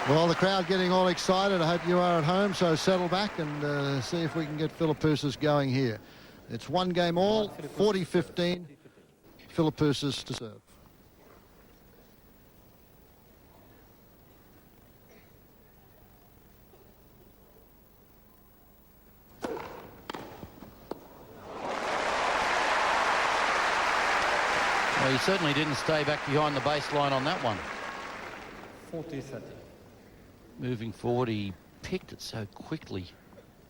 Well, the crowd getting all excited. I hope you are at home, so settle back and see if we can get Philippoussis going here. It's one game all, 40-15, Philippoussis to serve. Well, he certainly didn't stay back behind the baseline on that one. 40-30. Moving forward, he picked it so quickly.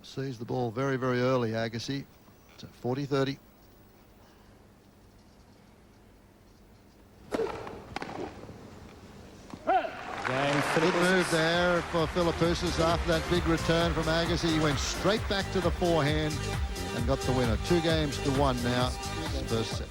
Sees the ball very, very early, Agassi. It's at 40-30. Good move there for Philippoussis after that big return from Agassi. He went straight back to the forehand and got the winner. 2-1 now. First set.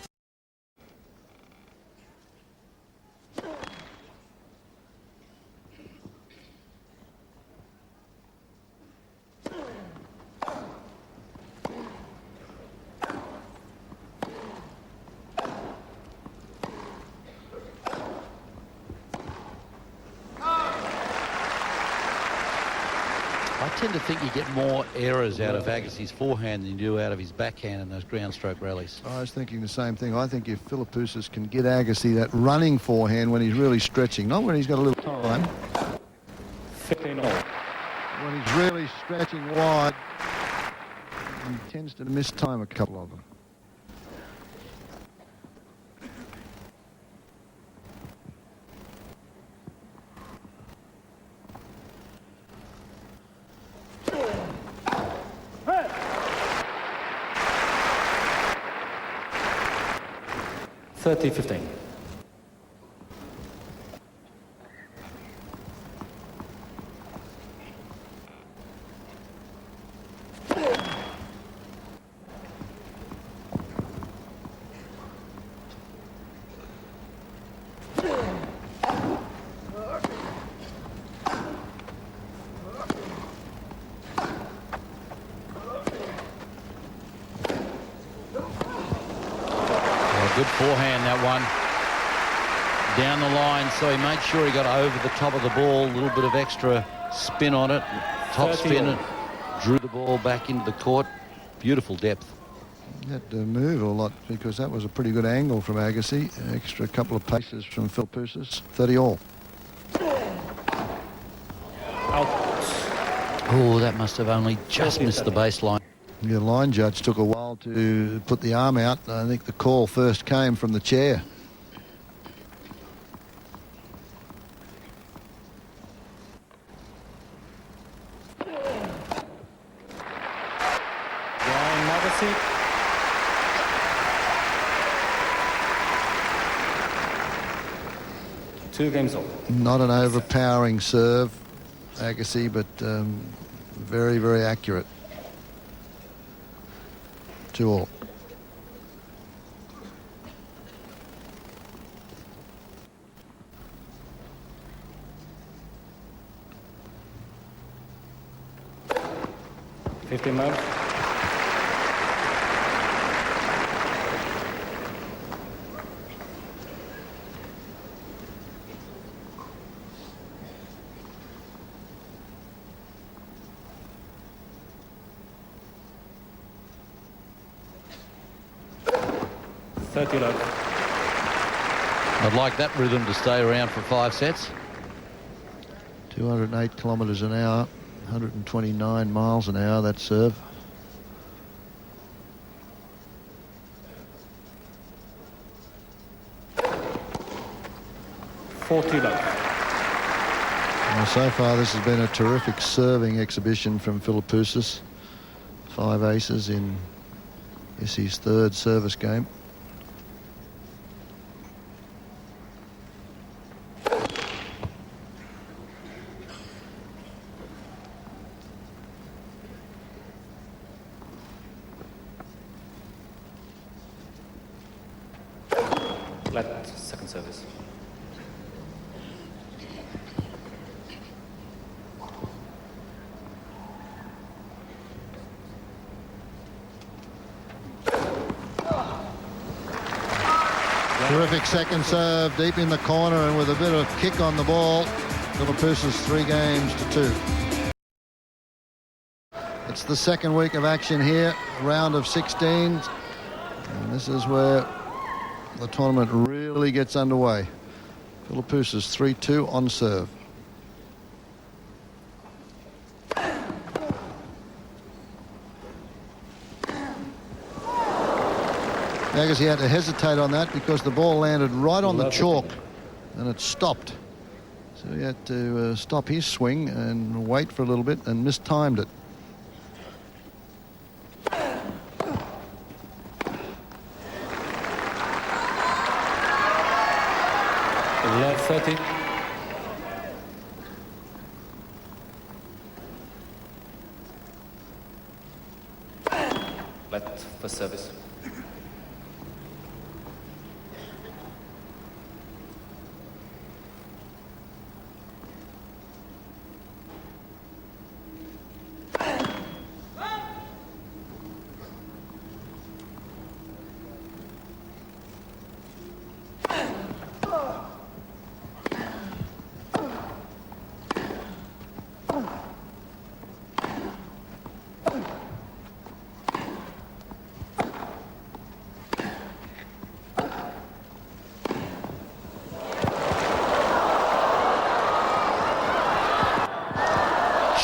I tend to think you get more errors out of Agassi's forehand than you do out of his backhand in those ground stroke rallies. I was thinking the same thing. I think if Philippoussis can get Agassi that running forehand when he's really stretching, not when he's got a little time. 15 all. When he's really stretching wide, he tends to miss time a couple of them. $30-15. Good forehand, that one. Down the line, so he made sure he got over the top of the ball. A little bit of extra spin on it. Top spin it. Drew the ball back into the court. Beautiful depth. He had to move a lot because that was a pretty good angle from Agassi. An extra couple of paces from Philippoussis. 30 all. Out. Oh, that must have only just missed the baseline. The line judge took a while to put the arm out. I think the call first came from the chair. Agassi. Two games all. Not an overpowering serve, Agassi, but very, very accurate. 2 all. $15. I'd like that rhythm to stay around for 5 sets. 208 kilometres an hour, 129 miles an hour, that serve. Well, so far this has been a terrific serving exhibition from Philippoussis. 5 aces in his third service game. Second service. Terrific second serve, deep in the corner and with a bit of kick on the ball. Philippoussis 3 games to 2. It's the second week of action here, round of 16. And this is where the tournament really gets underway. Philippoussis 3-2 on serve. Agassi had to hesitate on that because the ball landed right on the chalk and it stopped. So he had to stop his swing and wait for a little bit and mistimed it. Left 30. Let for service.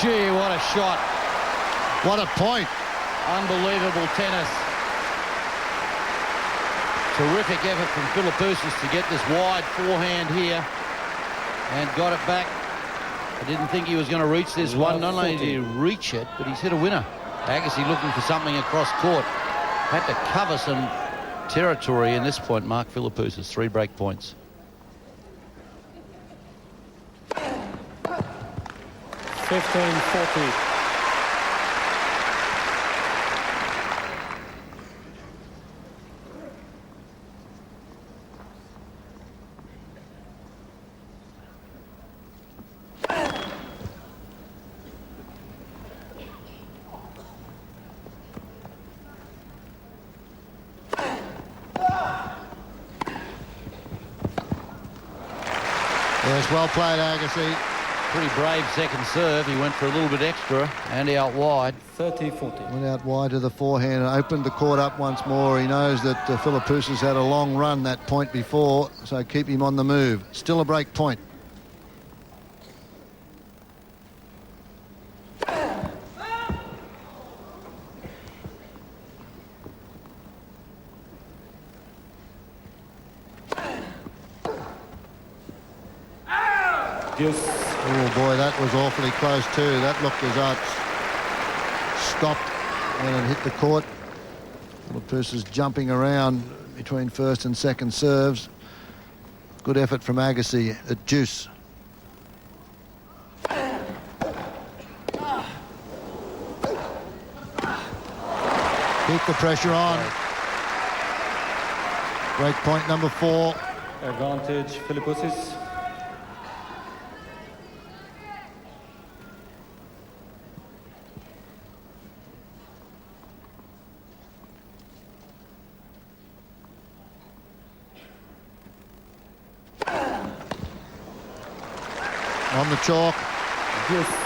Gee, what a shot. What a point. Unbelievable tennis. Terrific effort from Philippoussis to get this wide forehand here and got it back. I didn't think he was going to reach this one. Not only did he reach it, but he's hit a winner. Agassi looking for something across court. Had to cover some territory in this point. Mark Philippoussis, 3 break points. 15-40. Yes, well played, Agassi. Pretty brave second serve. He went for a little bit extra and out wide. 30-40. Went out wide to the forehand and opened the court up once more. He knows that Philippoussis had a long run that point before, so keep him on the move. Still a break point. Yes. Oh boy, that was awfully close too. That looked as though it stopped when it hit the court. Philippoussis jumping around between first and second serves. Good effort from Agassi at deuce. Keep the pressure on. Break point number 4. Advantage Philippoussis. On the chalk. Yes.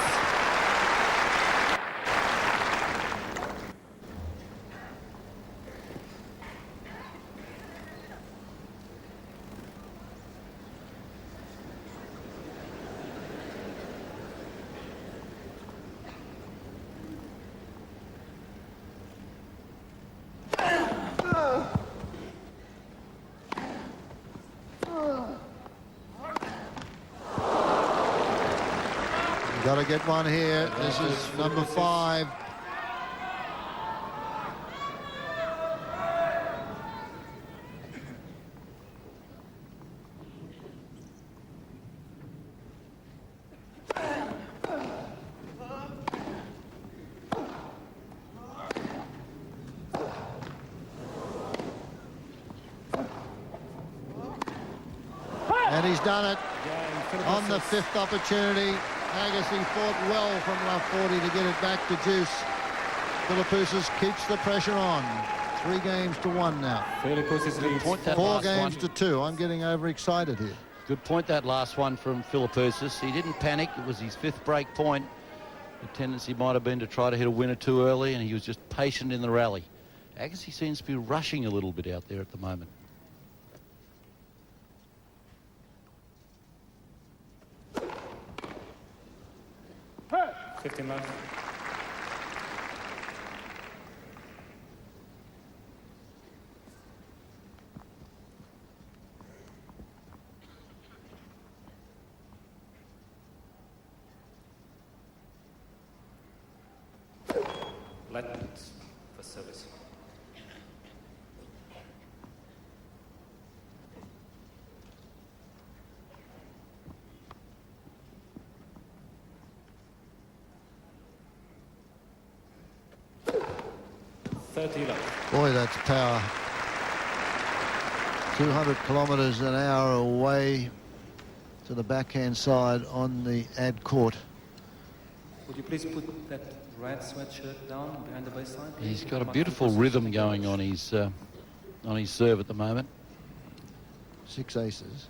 Got to get one here. This is number 5. And he's done it on the 5th opportunity. Agassi fought well from left 40 to get it back to deuce. Philippoussis keeps the pressure on. 3 games to 1 now. Philippoussis leads. 4 games to 2. I'm getting overexcited here. Good point, that last one from Philippoussis. He didn't panic. It was his 5th break point. The tendency might have been to try to hit a winner too early, and he was just patient in the rally. Agassi seems to be rushing a little bit out there at the moment. Hey. 15 love. Let for service. Boy, that's power. 200 kilometres an hour away to the backhand side on the ad court. Would you please put that red sweatshirt down behind the baseline? He's got a beautiful rhythm going on his serve at the moment. 6 aces.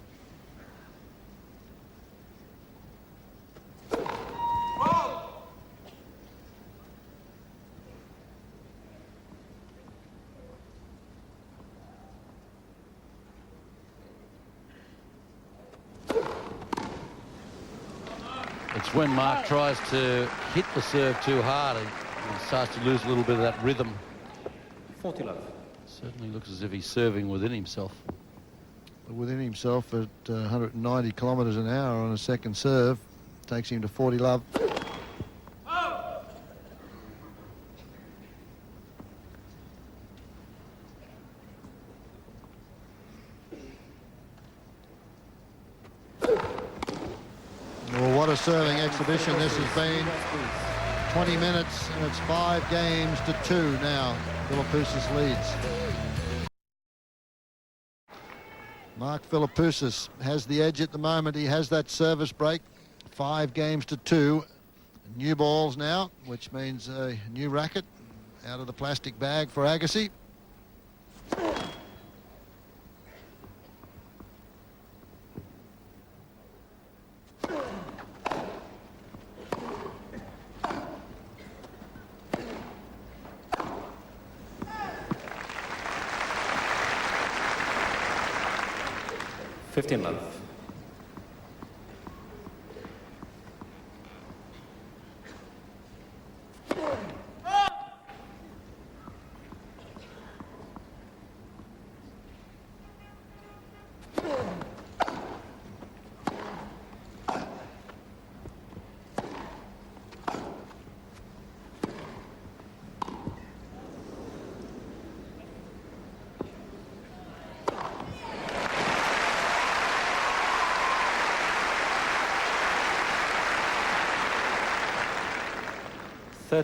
It's when Mark tries to hit the serve too hard, he starts to lose a little bit of that rhythm. 40 love. Certainly looks as if he's serving within himself. Within himself at 190 kilometres an hour on a second serve. Takes him to 40 love. Well, what a serving exhibition this has been. 20 minutes and it's 5 games to 2 now. Philippoussis leads. Mark Philippoussis has the edge at the moment. He has that service break. 5 games to 2. New balls now, which means a new racket out of the plastic bag for Agassi.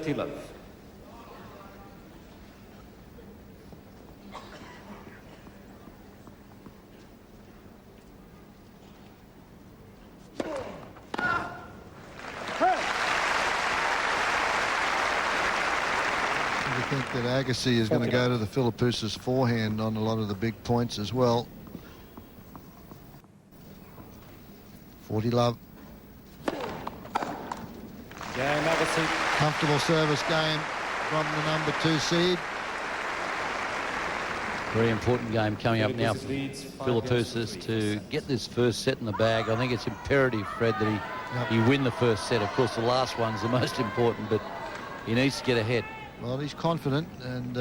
Love. I think that Agassi is going to go to the Philippoussis forehand on a lot of the big points as well. 40 love. Game Agassi. Comfortable service game from the number 2 seed. Very important game coming up now for Philippoussis to get this first set in the bag. I think it's imperative, Fred, that he win the first set. Of course, the last one's the most important, but he needs to get ahead. Well, he's confident, and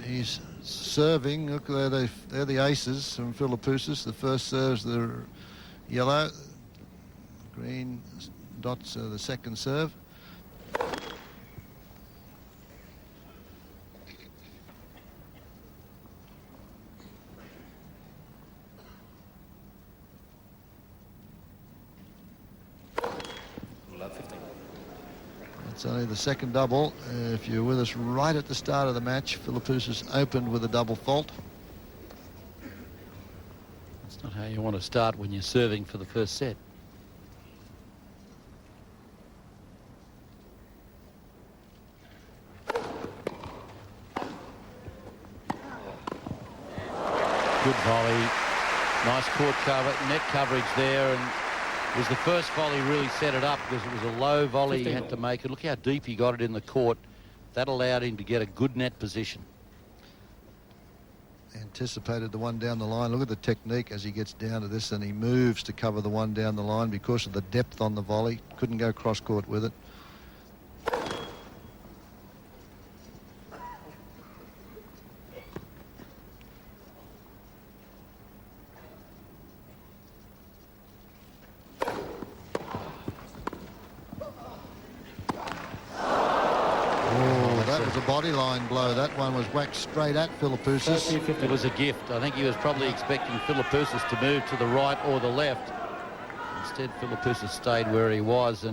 he's serving. Look, they're the aces from Philippoussis. The first serves the yellow. Green dots are the second serve. It's only the second double. If you're with us right at the start of the match, Philippoussis opened with a double fault. That's not how you want to start when you're serving for the first set. Good volley. Nice court cover, net coverage there, and it was the first volley really set it up because it was a low volley he had to make it. Look how deep he got it in the court. That allowed him to get a good net position. Anticipated the one down the line. Look at the technique as he gets down to this, and he moves to cover the one down the line because of the depth on the volley. Couldn't go cross court with it. Body line blow. That one was whacked straight at Philippoussis. It was a gift. I think he was probably expecting Philippoussis to move to the right or the left. Instead, Philippoussis stayed where he was,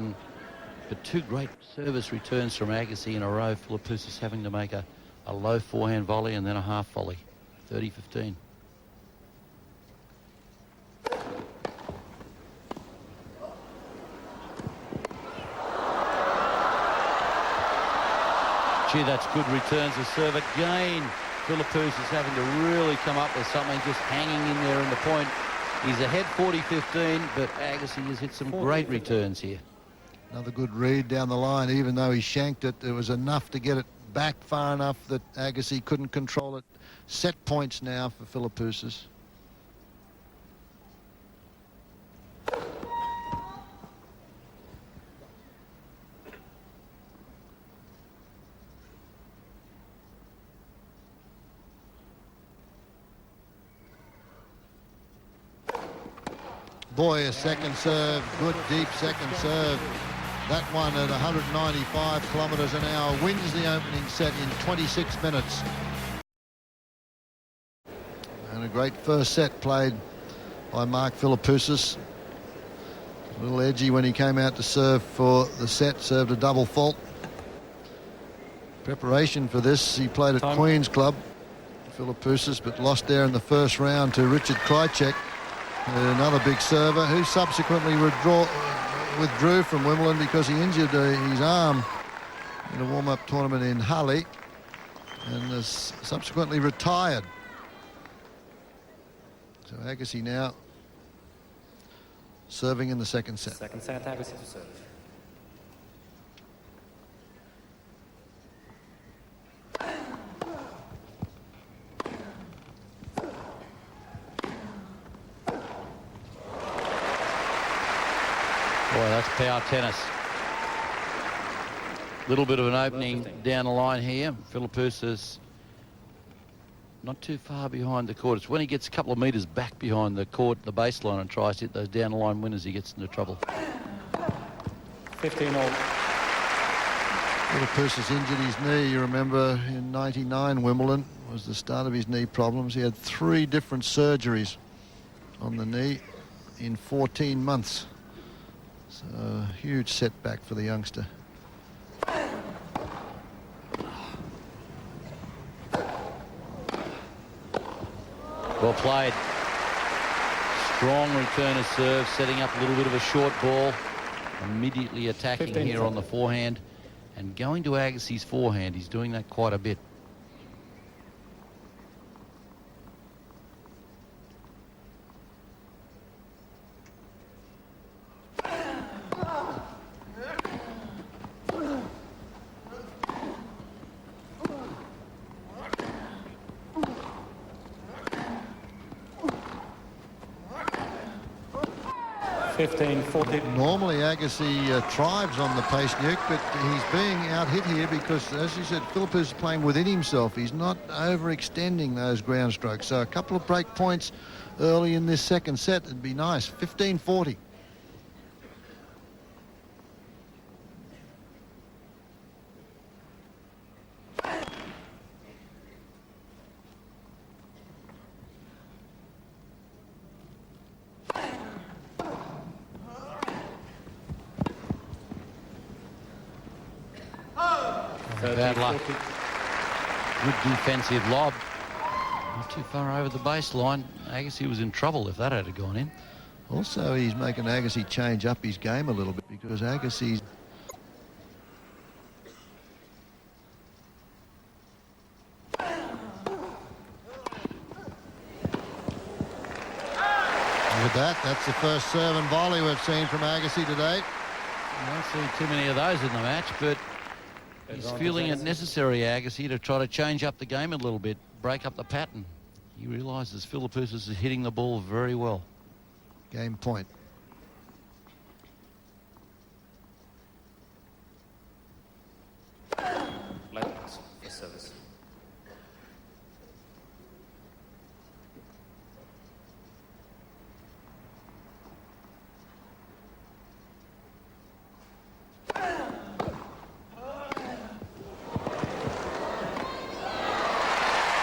but two great service returns from Agassi in a row. Philippoussis having to make a low forehand volley and then a half volley. 30-15. Gee, that's good returns of serve again. Philippoussis having to really come up with something, just hanging in there in the point. He's ahead 40-15, but Agassi has hit some great returns here. Another good read down the line. Even though he shanked it, there was enough to get it back far enough that Agassi couldn't control it. Set points now for Philippoussis. Boy, a second serve, good deep second serve. That one at 195 kilometres an hour wins the opening set in 26 minutes. And a great first set played by Mark Philippoussis. A little edgy when he came out to serve for the set, served a double fault. Preparation for this, he played at Queen's Club, Philippoussis, but lost there in the first round to Richard Krajicek. Another big server who subsequently withdrew from Wimbledon because he injured his arm in a warm-up tournament in Halle and has subsequently retired. So Agassi now serving in the second set. Second set, Agassi to serve. Boy, that's power tennis. Little bit of an opening down the line here. Philippoussis not too far behind the court. It's when he gets a couple of metres back behind the court, the baseline, and tries to hit those down the line winners, he gets into trouble. 15-all. Philippoussis injured his knee, you remember, in '99 Wimbledon. Was the start of his knee problems. He had 3 different surgeries on the knee in 14 months. So a huge setback for the youngster. Well played. Strong return of serve, setting up a little bit of a short ball. Immediately attacking here on the forehand and going to Agassi's forehand. He's doing that quite a bit. Normally Agassi thrives on the pace nuke, but he's being out-hit here because, as you said, Philippoussis is playing within himself. He's not overextending those ground strokes. So a couple of break points early in this second set would be nice. 15-40. Bad luck. Good defensive lob. Not too far over the baseline. Agassi was in trouble if that had gone in. Also, he's making Agassi change up his game a little bit because Agassi's... That's the first serve and volley we've seen from Agassi today. I don't see too many of those in the match, but he's feeling it necessary, Agassi, to try to change up the game a little bit, break up the pattern. He realises Philippoussis is hitting the ball very well. Game point. Light for service.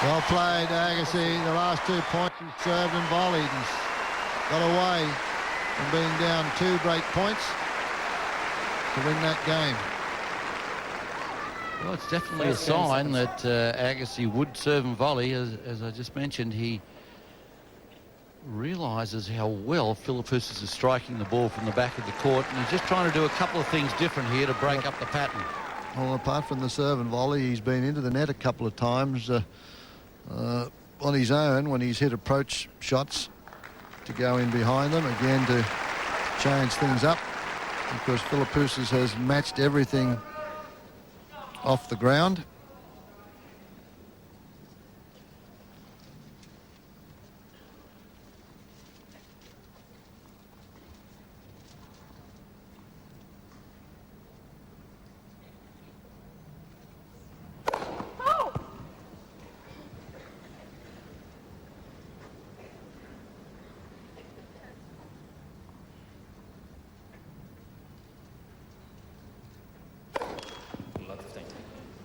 Well played, Agassi. The last 2 points he's served and volleyed. He's got away from being down 2 break points to win that game. Well, it's definitely a sign that Agassi would serve and volley. As I just mentioned, he realises how well Philippoussis is striking the ball from the back of the court, and he's just trying to do a couple of things different here to break up the pattern. Well, apart from the serve and volley, he's been into the net a couple of times on his own when he's hit approach shots to go in behind them, again to change things up, because Philippoussis has matched everything off the ground.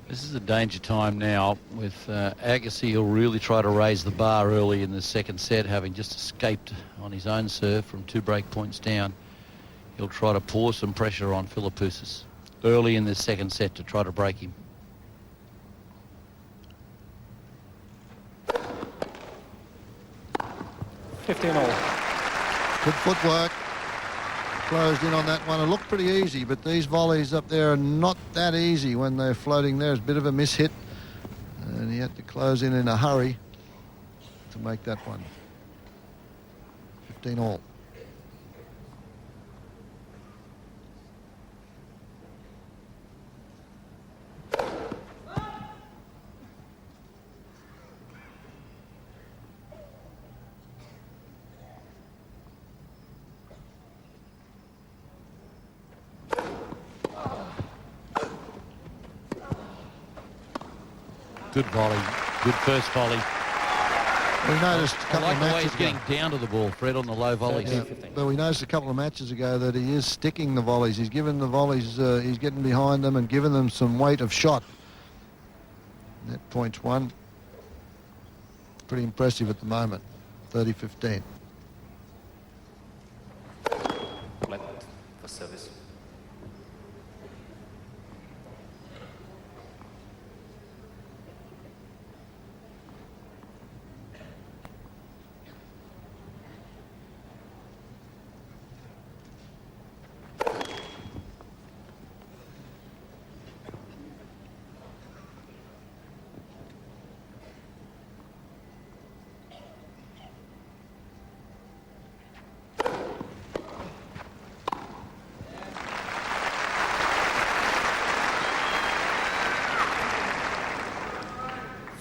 This is a danger time now with Agassi. He'll really try to raise the bar early in the second set, having just escaped on his own serve from 2 break points down. He'll try to pour some pressure on Philippoussis early in the second set to try to break him. Good footwork. Closed in on that one. It looked pretty easy, but these volleys up there are not that easy when they're floating there. It's a bit of a mishit, and he had to close in a hurry to make that one. 15 all. Good volley. Good first volley. We noticed a I couple like of the way matches he's getting ago. down to the ball, Fred, on the low volleys. Yeah, but we noticed a couple of matches ago that he is sticking the volleys. He's given the volleys, he's getting behind them and giving them some weight of shot. Net points won. Pretty impressive at the moment. 30-15. Light for service.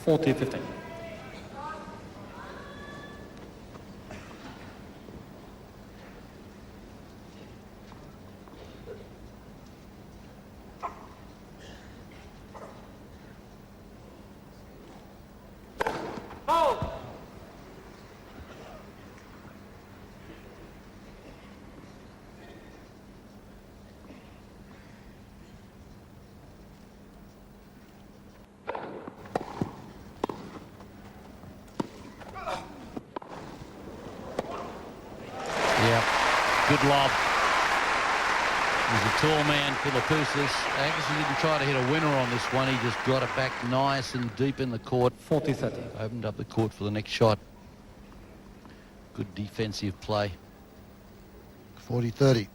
$40-15. Good lob. He's a tall man, Philippoussis. Agassi didn't try to hit a winner on this one. He just got it back nice and deep in the court. 40-30. Opened up the court for the next shot. Good defensive play. 40-30.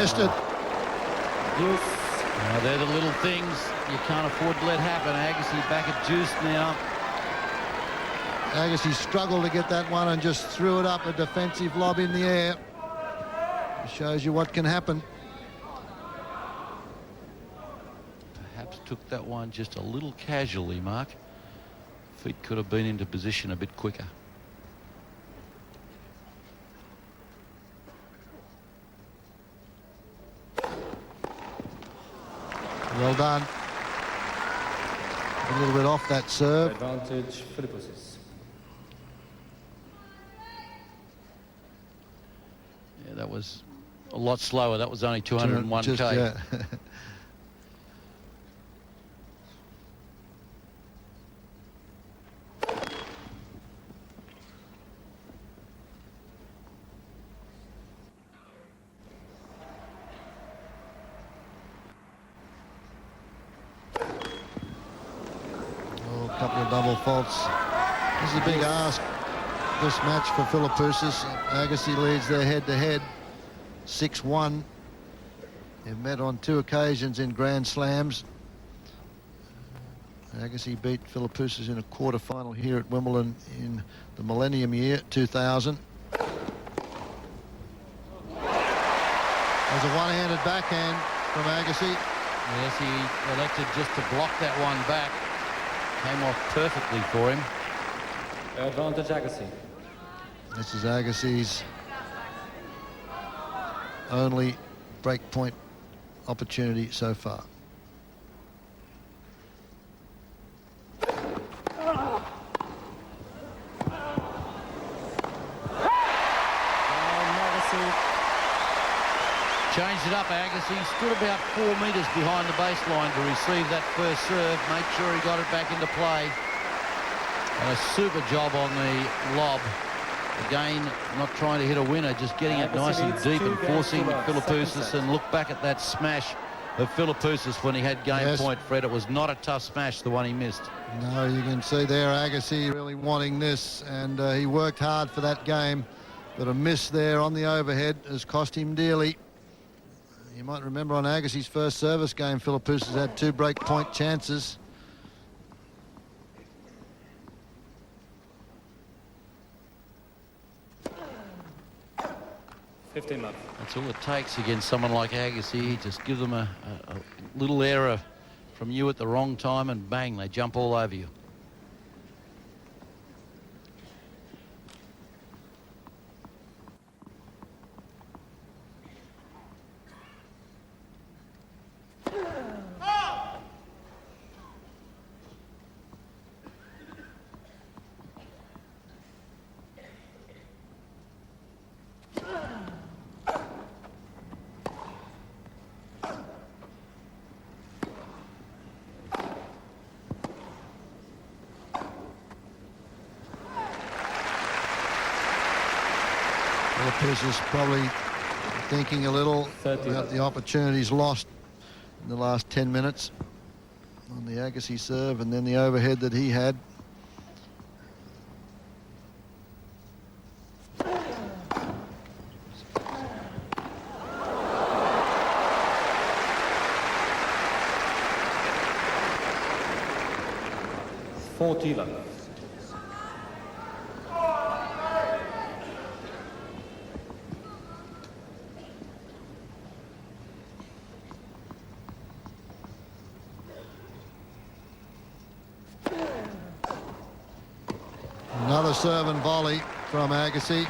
missed it. Deuce. They're the little things you can't afford to let happen. Agassi back at deuce now. Agassi struggled to get that one and just threw it up, a defensive lob in the air. It shows you what can happen. Perhaps took that one just a little casually, Mark. Feet could have been into position a bit quicker. Well done. A little bit off that serve. Advantage, Philippoussis. Yeah, that was a lot slower. That was only 201 Just, k. yeah. A couple of double faults. This is a big ask, this match for Philippoussis. Agassi leads their head-to-head 6-1. They've met on 2 occasions in Grand Slams. Agassi beat Philippoussis in a quarter-final here at Wimbledon in the millennium year, 2000. There's a one-handed backhand from Agassi. Yes, he elected just to block that one back. Came off perfectly for him. Advantage, Agassi. This is Agassi's only breakpoint opportunity so far. Changed it up, Agassi. Stood about 4 metres behind the baseline to receive that first serve. Made sure he got it back into play. And a super job on the lob. Again, not trying to hit a winner, just getting it nice and deep and forcing Philippoussis. And look back at that smash of Philippoussis when he had game point, Fred. It was not a tough smash, the one he missed. No, you can see there Agassi really wanting this, and he worked hard for that game. But a miss there on the overhead has cost him dearly. You might remember on Agassi's first service game, Philippoussis had 2 break-point chances. That's all it takes against someone like Agassi. Just give them a little error from you at the wrong time and bang, they jump all over you. Philippoussis probably thinking a little about the opportunities lost in the last 10 minutes on the Agassi serve and then the overhead that he had. Another serve and volley from Agassi.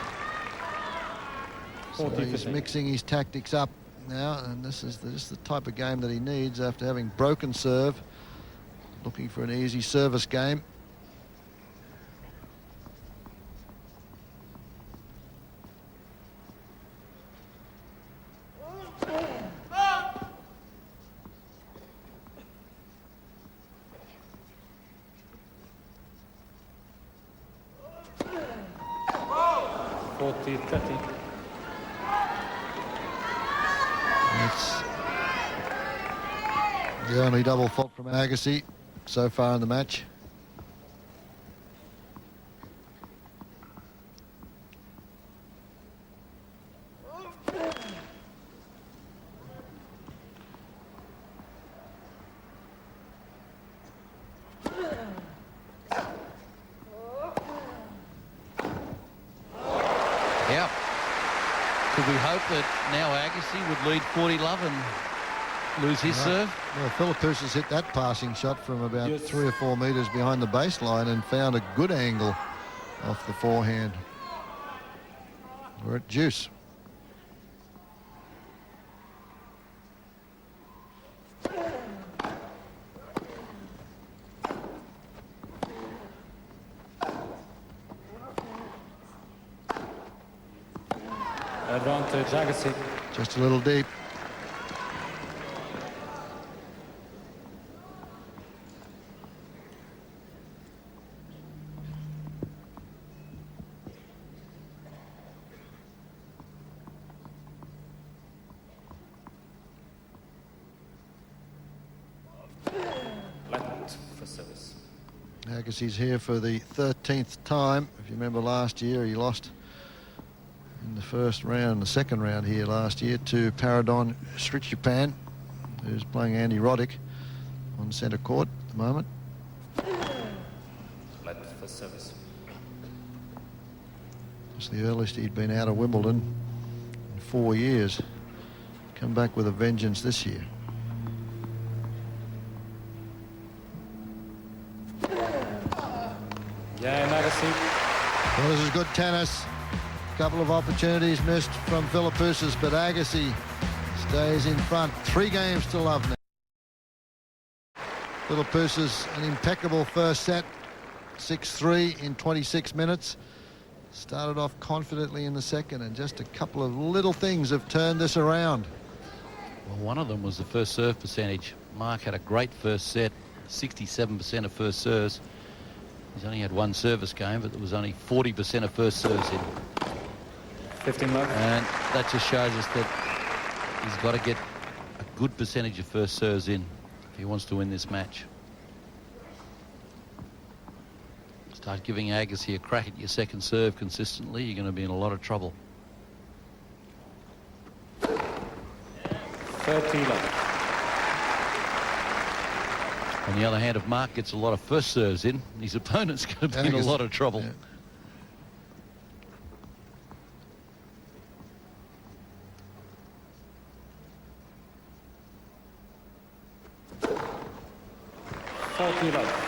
So he's mixing his tactics up now, and this is the type of game that he needs after having broken serve, looking for an easy service game. That's the only double fault from Agassi so far in the match. Could we hope that now Agassi would lead 40-love and lose his serve? Well, Philippoussis hit that passing shot from about 3 or 4 metres behind the baseline and found a good angle off the forehand. We're at deuce. Advantage Agassi. Just a little deep. Left for service. Agassi's here for the 13th time. If you remember last year, he lost in the first round, the second round here last year, to Paradon Strichipan, who's playing Andy Roddick on centre court at the moment. Left for service. It's the earliest he'd been out of Wimbledon in 4 years. Come back with a vengeance this year. Yeah, Agassi. Well, this is good tennis. Couple of opportunities missed from Philippoussis, but Agassi stays in front. 3 games to love now. Philippoussis, an impeccable first set, 6-3 in 26 minutes. Started off confidently in the second, and just a couple of little things have turned this around. Well, one of them was the first serve percentage. Mark had a great first set, 67% of first serves. He's only had 1 service game, but there was only 40% of first serves in. 15 left. And that just shows us that he's got to get a good percentage of first serves in if he wants to win this match. Start giving Agassi a crack at your second serve consistently, you're going to be in a lot of trouble. 30 left. On the other hand, if Mark gets a lot of first serves in, his opponent's going to be in a lot of trouble. Yeah. Left.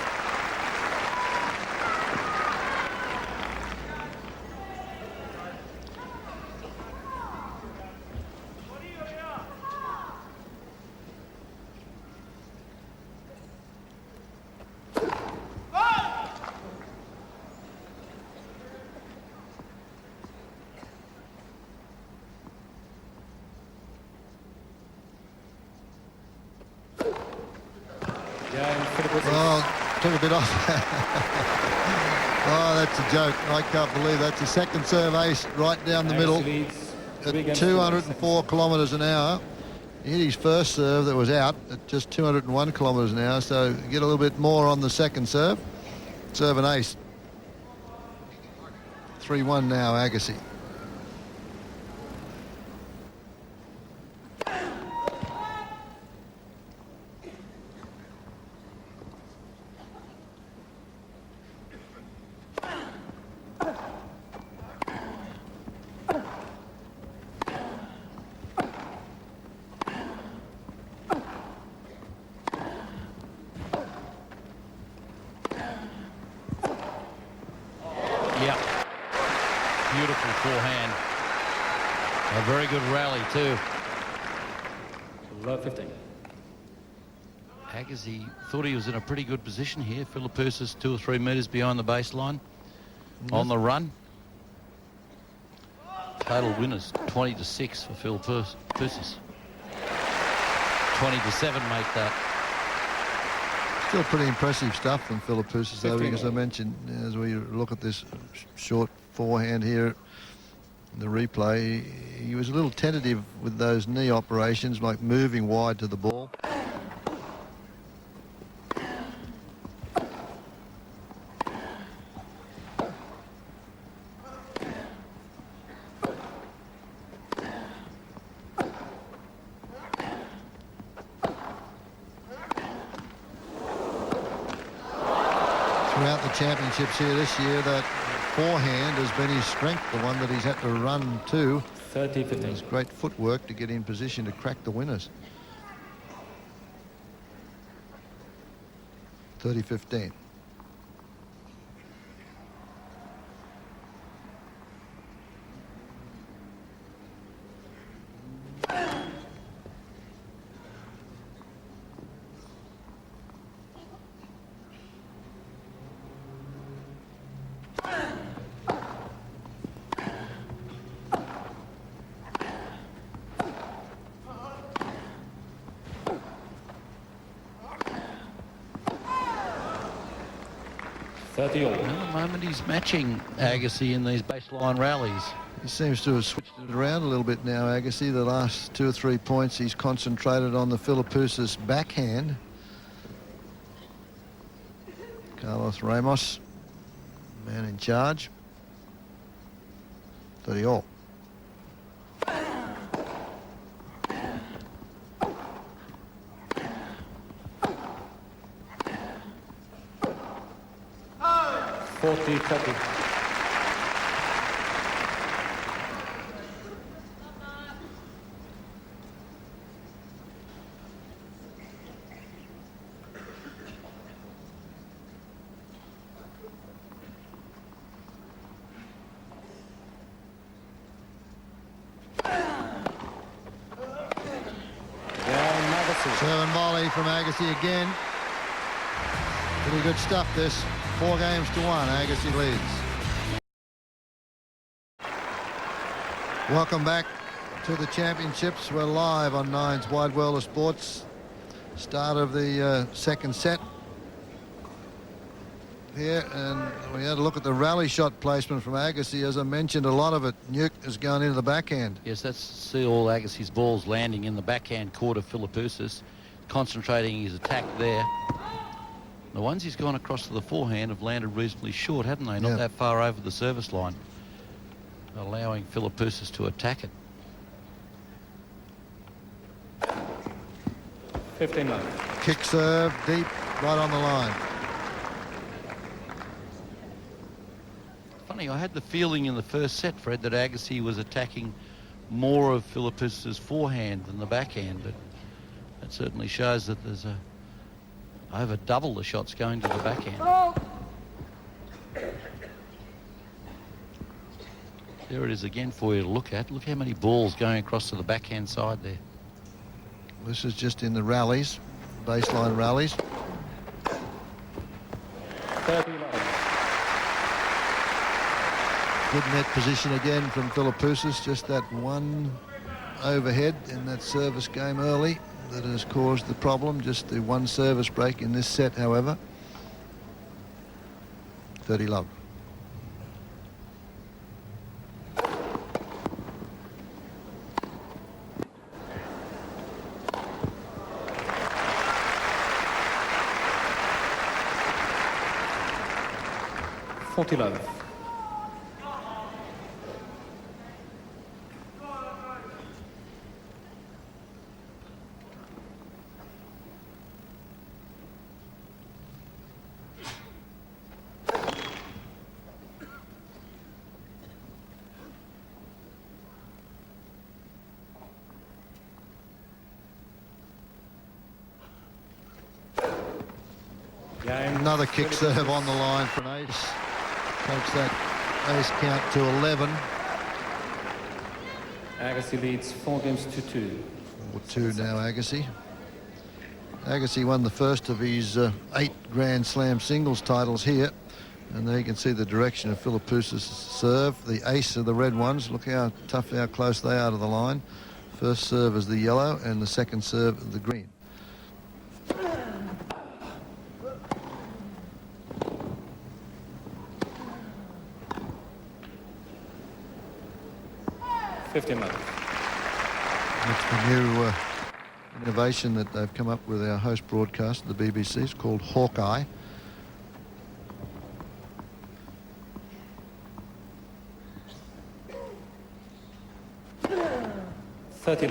Well, took a bit off. Oh, that's a joke. I can't believe that's a second serve ace right down the middle at 204 kilometres an hour. He hit his first serve that was out at just 201 kilometres an hour, so get a little bit more on the second serve. Serve an ace. 3-1 now, Agassi. Yep. Beautiful forehand. A very good rally too. Love 15. Agassi thought he was in a pretty good position here. Philippoussis 2 or 3 metres behind the baseline. On the run. Total winners 20-6 for Philippoussis. 20-7 make that. Still pretty impressive stuff from Philippoussis, though, because I mentioned, as we look at this short forehand here, the replay, he was a little tentative with those knee operations, like moving wide to the ball. Throughout the championships here this year, that forehand has been his strength, the one that he's had to run to. 30-15. It's great footwork to get in position to crack the winners. 30-15. At the moment he's matching Agassi in these baseline rallies. He seems to have switched it around a little bit now, Agassi. The last 2 or 3 points he's concentrated on the Philippoussis backhand. Carlos Ramos, man in charge. 30 all. Serve volley from Agassi again. Pretty good stuff this. 4 games to 1. Agassi leads. Welcome back to the championships. We're live on Nine's Wide World of Sports. Start of the second set here, and we had a look at the rally shot placement from Agassi. As I mentioned, a lot of it, Nuke, has gone into the backhand. Yes, that's see all Agassi's balls landing in the backhand court of Philippoussis, concentrating his attack there. The ones he's gone across to the forehand have landed reasonably short, haven't they? Not that far over the service line, allowing Philippoussis to attack it. 15 love. Kick serve, deep, right on the line. Funny, I had the feeling in the first set, Fred, that Agassi was attacking more of Philippoussis' forehand than the backhand, but that certainly shows that there's over double the shots going to the backhand. There it is again for you to look at. Look how many balls going across to the backhand side there. This is just in the rallies, baseline rallies. 30 love. Good net position again from Philippoussis. Just that one overhead in that service game early that has caused the problem. Just the one service break in this set, however. 30 love. Love. Another kick serve on the line from Ace. Takes that ace count to 11. Agassi leads 4 games to 2. 4-2 now, Agassi. Agassi won the first of his 8 Grand Slam singles titles here. And there you can see the direction of Philippoussis' serve. The ace of the red ones. Look how tough, how close they are to the line. First serve is the yellow and the second serve is the green. That's the new innovation that they've come up with our host broadcast, the BBC. It's called Hawkeye. $30.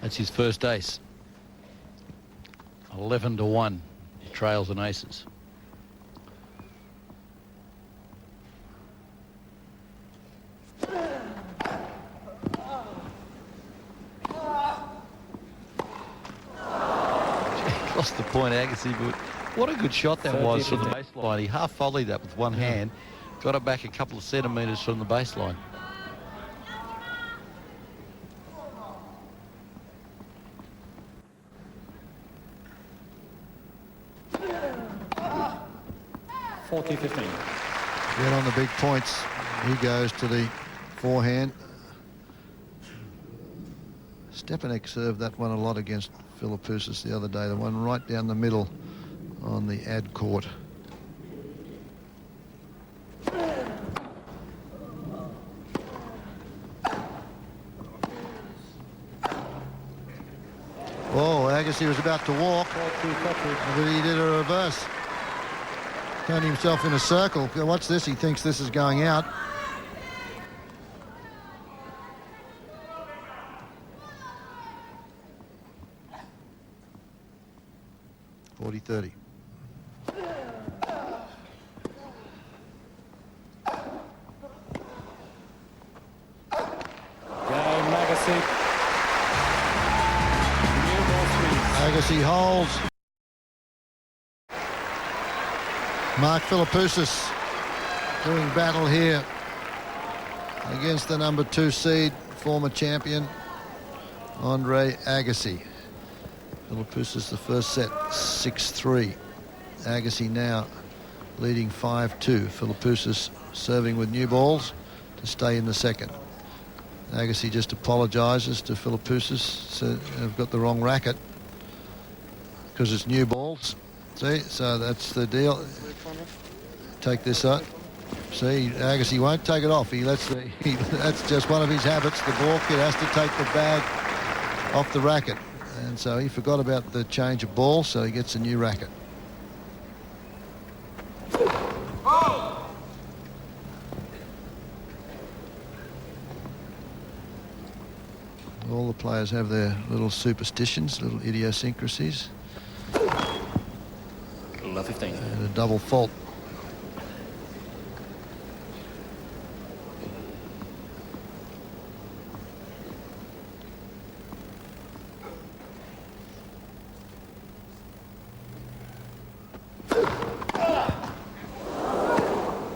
That's his first ace. 11-1. He trails and aces. lost the point, Agassi, but what a good shot that was from the baseline. He half volleyed that with one hand, got it back a couple of centimetres from the baseline. Get on the big points. He goes to the forehand. Stepanek served that one a lot against Philippoussis the other day. The one right down the middle on the ad court. Oh, Agassi was about to walk, but he did a reverse. Turned himself in a circle. Watch this, he thinks this is going out. .40-30. Agassi holds. Mark Philippoussis doing battle here against the number 2 seed, former champion Andre Agassi. Philippoussis the first set 6-3. Agassi now leading 5-2. Philippoussis serving with new balls to stay in the second. Agassi just apologises to Philippoussis, so they've got the wrong racket because it's new balls. See, so that's the deal. Take this up. See, Agassi won't take it off. He lets the. That's just one of his habits. The ball kid has to take the bag off the racket, and so he forgot about the change of ball. So he gets a new racket. All the players have their little superstitions, little idiosyncrasies. 15. And a double fault.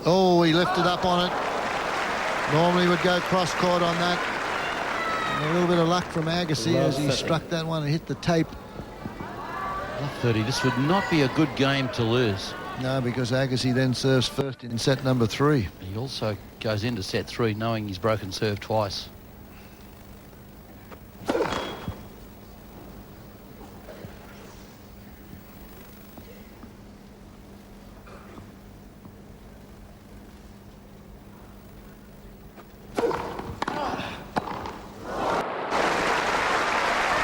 Oh, he lifted up on it. Normally would go cross court on that. And a little bit of luck from Agassi as he struck that one and hit the tape. 30. This would not be a good game to lose. No, because Agassi then serves first in set number 3. He also goes into set 3 knowing he's broken serve twice.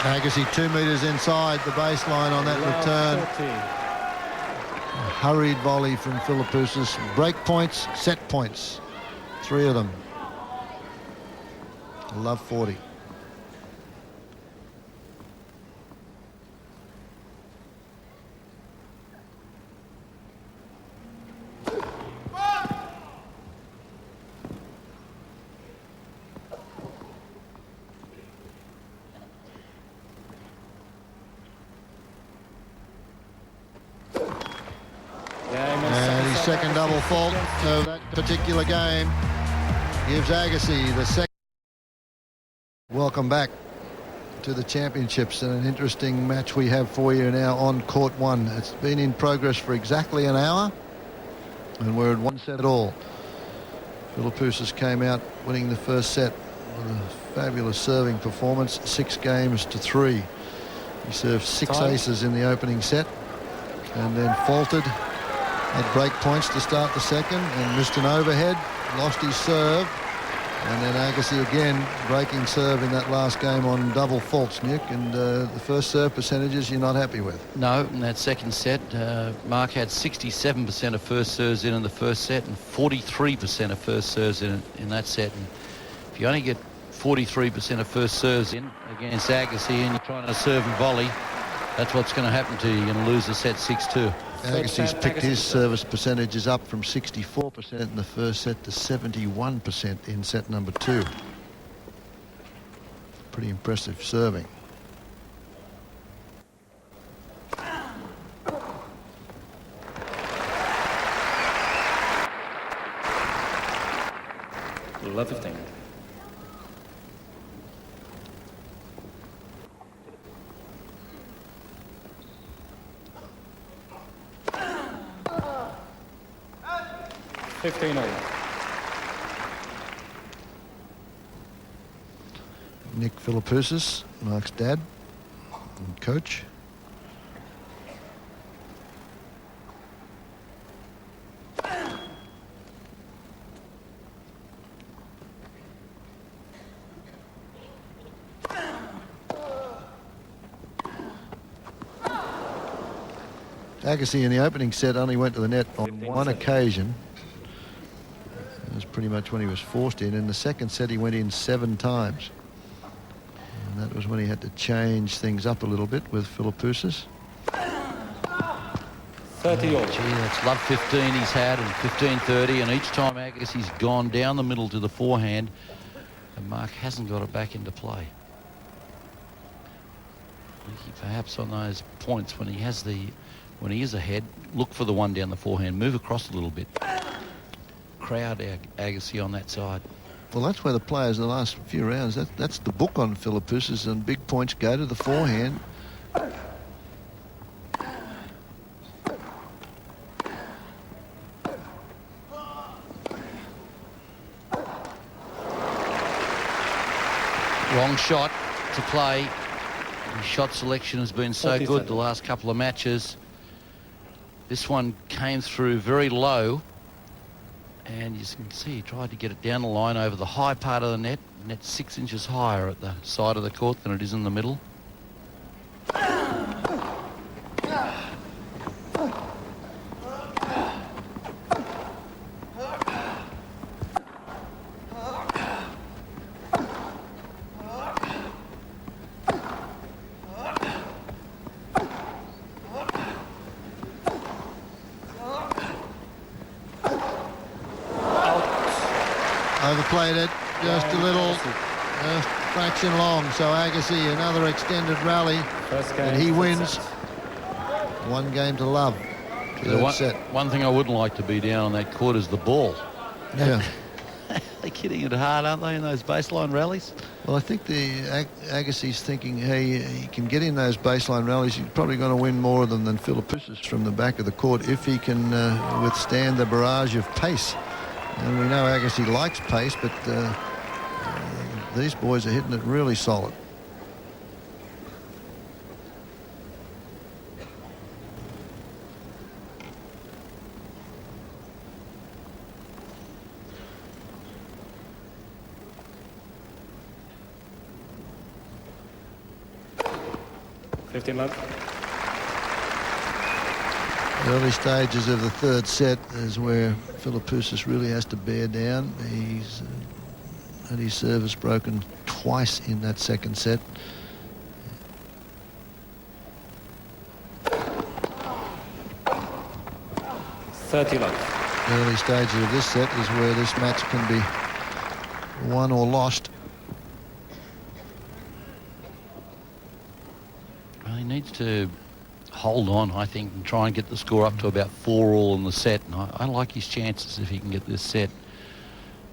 Agassi 2 metres inside the baseline on that return. A hurried volley from Philippoussis. Break points, set points. 3 of them. Love 40. And his second double fault of that particular game gives Agassi the second. Welcome back to the championships, and an interesting match we have for you now on court 1. It's been in progress for exactly an hour, and we're at 1 set all. Philippoussis came out winning the first set with a fabulous serving performance, 6-3. He served 6 aces in the opening set and then faltered at break points to start the second and missed an overhead, lost his serve, and then Agassi again breaking serve in that last game on double faults, Nick, and the first serve percentages you're not happy with. No, in that second set, Mark had 67% of first serves in the first set and 43% of first serves in that set. And if you only get 43% of first serves in against Agassi and you're trying to serve and volley, that's what's going to happen to you. You're going to lose the set 6-2. Agassi's picked his service percentages up from 64% in the first set to 71% in set number 2. Pretty impressive serving. love 15. Nick Philippoussis, Mark's dad and coach. Agassi in the opening set only went to the net on one occasion. It was pretty much when he was forced in. In the second set he went in 7 times. And that was when he had to change things up a little bit with Philippoussis. 30 all. Gee, that's love 15 he's had and 15-30, and each time Agassi's gone down the middle to the forehand, and Mark hasn't got it back into play. Perhaps on those points when he is ahead, look for the one down the forehand, move across a little bit, crowd Agassi on that side. Well, that's where the players in the last few rounds, that's the book on Philippoussis, and big points go to the forehand. Wrong shot to play. His shot selection has been so good the last couple of matches. This one came through very low, and you can see he tried to get it down the line over the high part of the net. Net's 6 inches higher at the side of the court than it is in the middle. Overplayed it just a little, just fraction long. So Agassi, another extended rally, and he wins. 1 game to love. Third set. One thing I wouldn't like to be down on that court is the ball. Yeah. They're hitting it hard, aren't they, in those baseline rallies? Well, I think the Agassi's thinking, hey, he can get in those baseline rallies. He's probably going to win more of them than Philippoussis from the back of the court if he can withstand the barrage of pace. And we know Agassi likes pace, but these boys are hitting it really solid. Early stages of the third set is where Philippoussis really has to bear down. He's had his service broken twice in that second set. Early stages of this set is where this match can be won or lost. Well, he needs to hold on, I think, and try and get the score up to about 4-all in the set. And I like his chances if he can get this set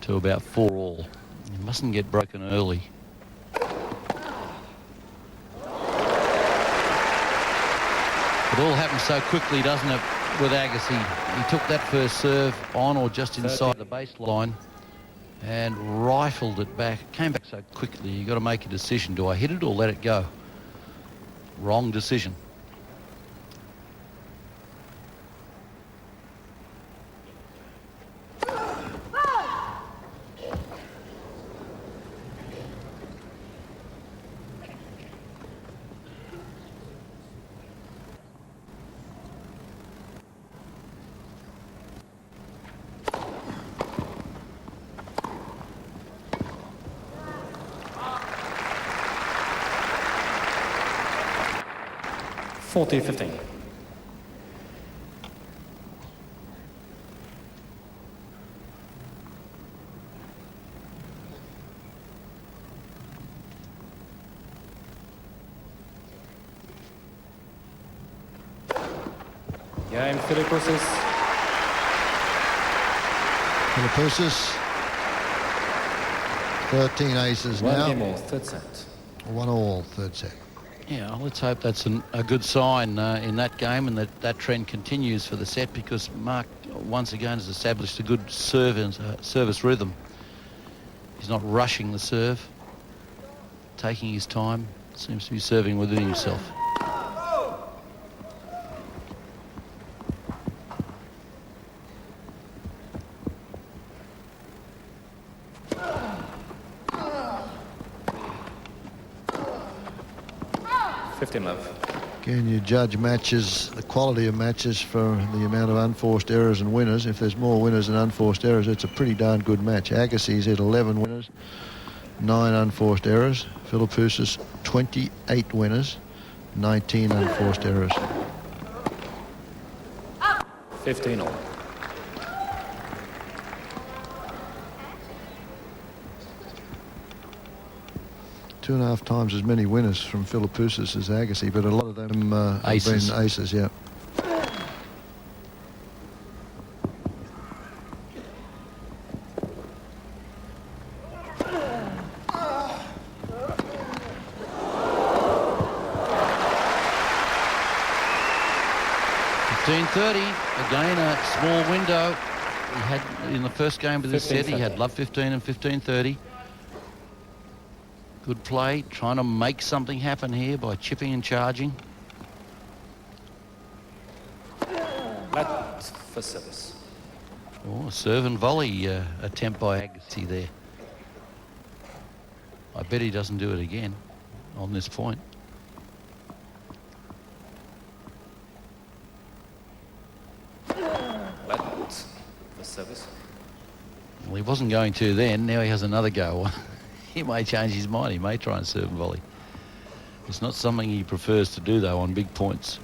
to about 4-all. He mustn't get broken early. It all happens so quickly, doesn't it, with Agassi? He took that first serve on or just inside the baseline and rifled it back. It came back so quickly. You've got to make a decision. Do I hit it or let it go? Wrong decision. $40-15. Game Philippoussis. Philippoussis 13 aces One now. game all, third set. 1-all, third set. Yeah, well, let's hope that's a good sign in that game, and that trend continues for the set, because Mark once again has established a good service rhythm. He's not rushing the serve, taking his time, seems to be serving within himself. Again, you judge matches, the quality of matches, for the amount of unforced errors and winners. If there's more winners than unforced errors, it's a pretty darn good match. Agassi's at 11 winners, 9 unforced errors. Philippoussis, 28 winners, 19 unforced errors. 15-all. Two and a half times as many winners from Philippoussis as Agassi, but a lot of them have been aces, yeah. Again, a small window. He had in the first game of this set, he had love 15 and 15-30. Good play, trying to make something happen here by chipping and charging. Flat for service. Oh, serve and volley attempt by Agassi there. I bet he doesn't do it again on this point. Flat for service. Well, he wasn't going to then. Now he has another go. He may change his mind. He may try and serve and volley. It's not something he prefers to do, though, on big points.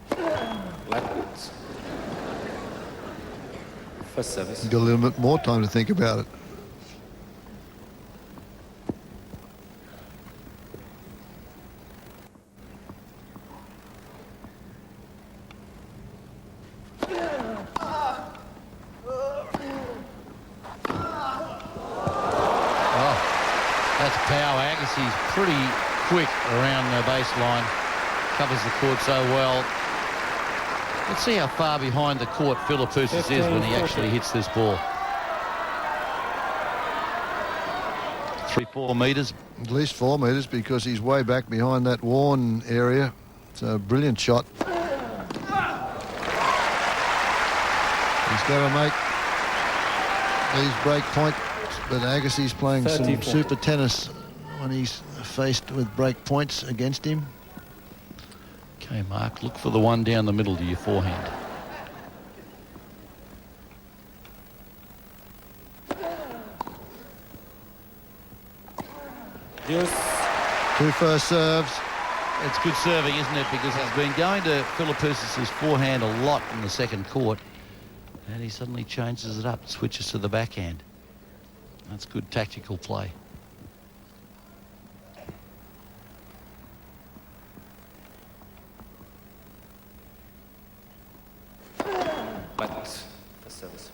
Flat for service. Got a little bit more time to think about it. Agassi's pretty quick around the baseline, covers the court so well. Let's see how far behind the court Philippoussis is when he actually hits this ball. 3-4 metres. At least 4 metres, because he's way back behind that worn area. It's a brilliant shot. He's got to make these break points, but Agassi's playing some super tennis when he's faced with break points against him. Okay, Mark, look for the one down the middle to your forehand. Yes. 2 first serves. It's good serving, isn't it? Because he's been going to Philippoussis' forehand a lot in the second court, and he suddenly changes it up, switches to the backhand. That's good tactical play. But for service.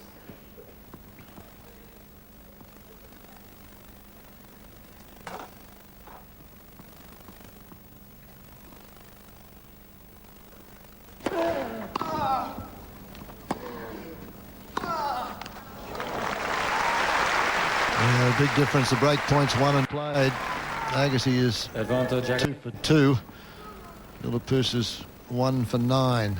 Big difference. The break points won and played. Agassi is Advantage. 2 for 2. Philippoussis 1 for 9.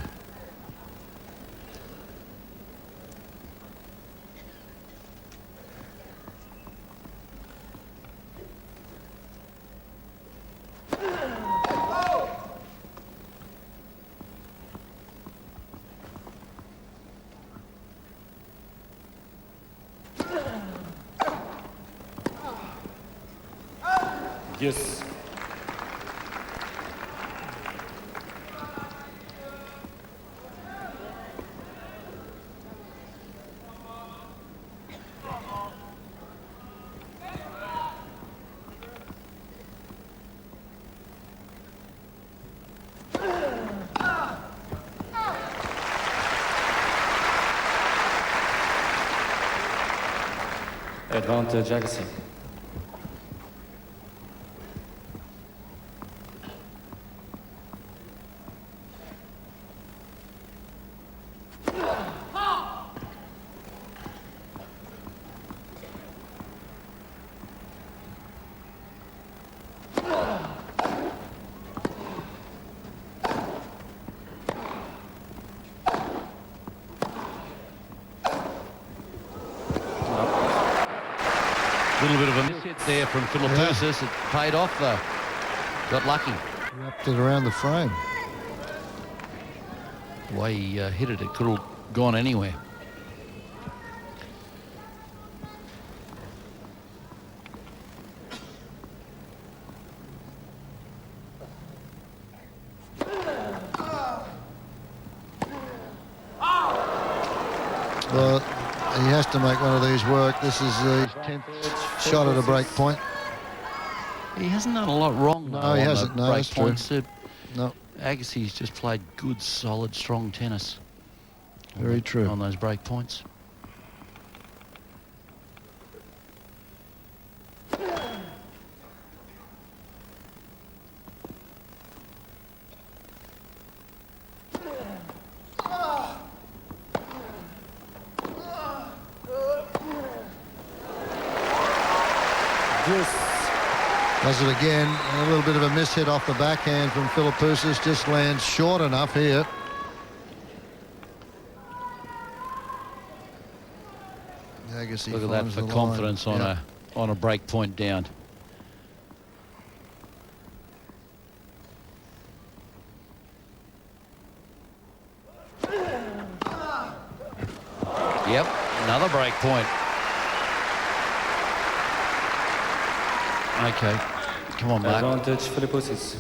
Yes. Advantage Agassi. Little bit of a miss hit there from Philippoussis. It paid off though. Got lucky. Wrapped it around the frame. The way he hit it, it could have gone anywhere. Well, he has to make one of these work. This is the 10th shot at a break point. He hasn't done a lot wrong. No, he hasn't. No, break that's true. points. No, Agassi's just played good, solid, strong tennis. very true. On those break points. Does it again. A little bit of a miss hit off the backhand from Philippoussis. Just lands short enough here. Agassi Look at that finds for the confidence line. on a break point down. Yep, another break point. Okay, come on, Mark. Advantage Philippoussis.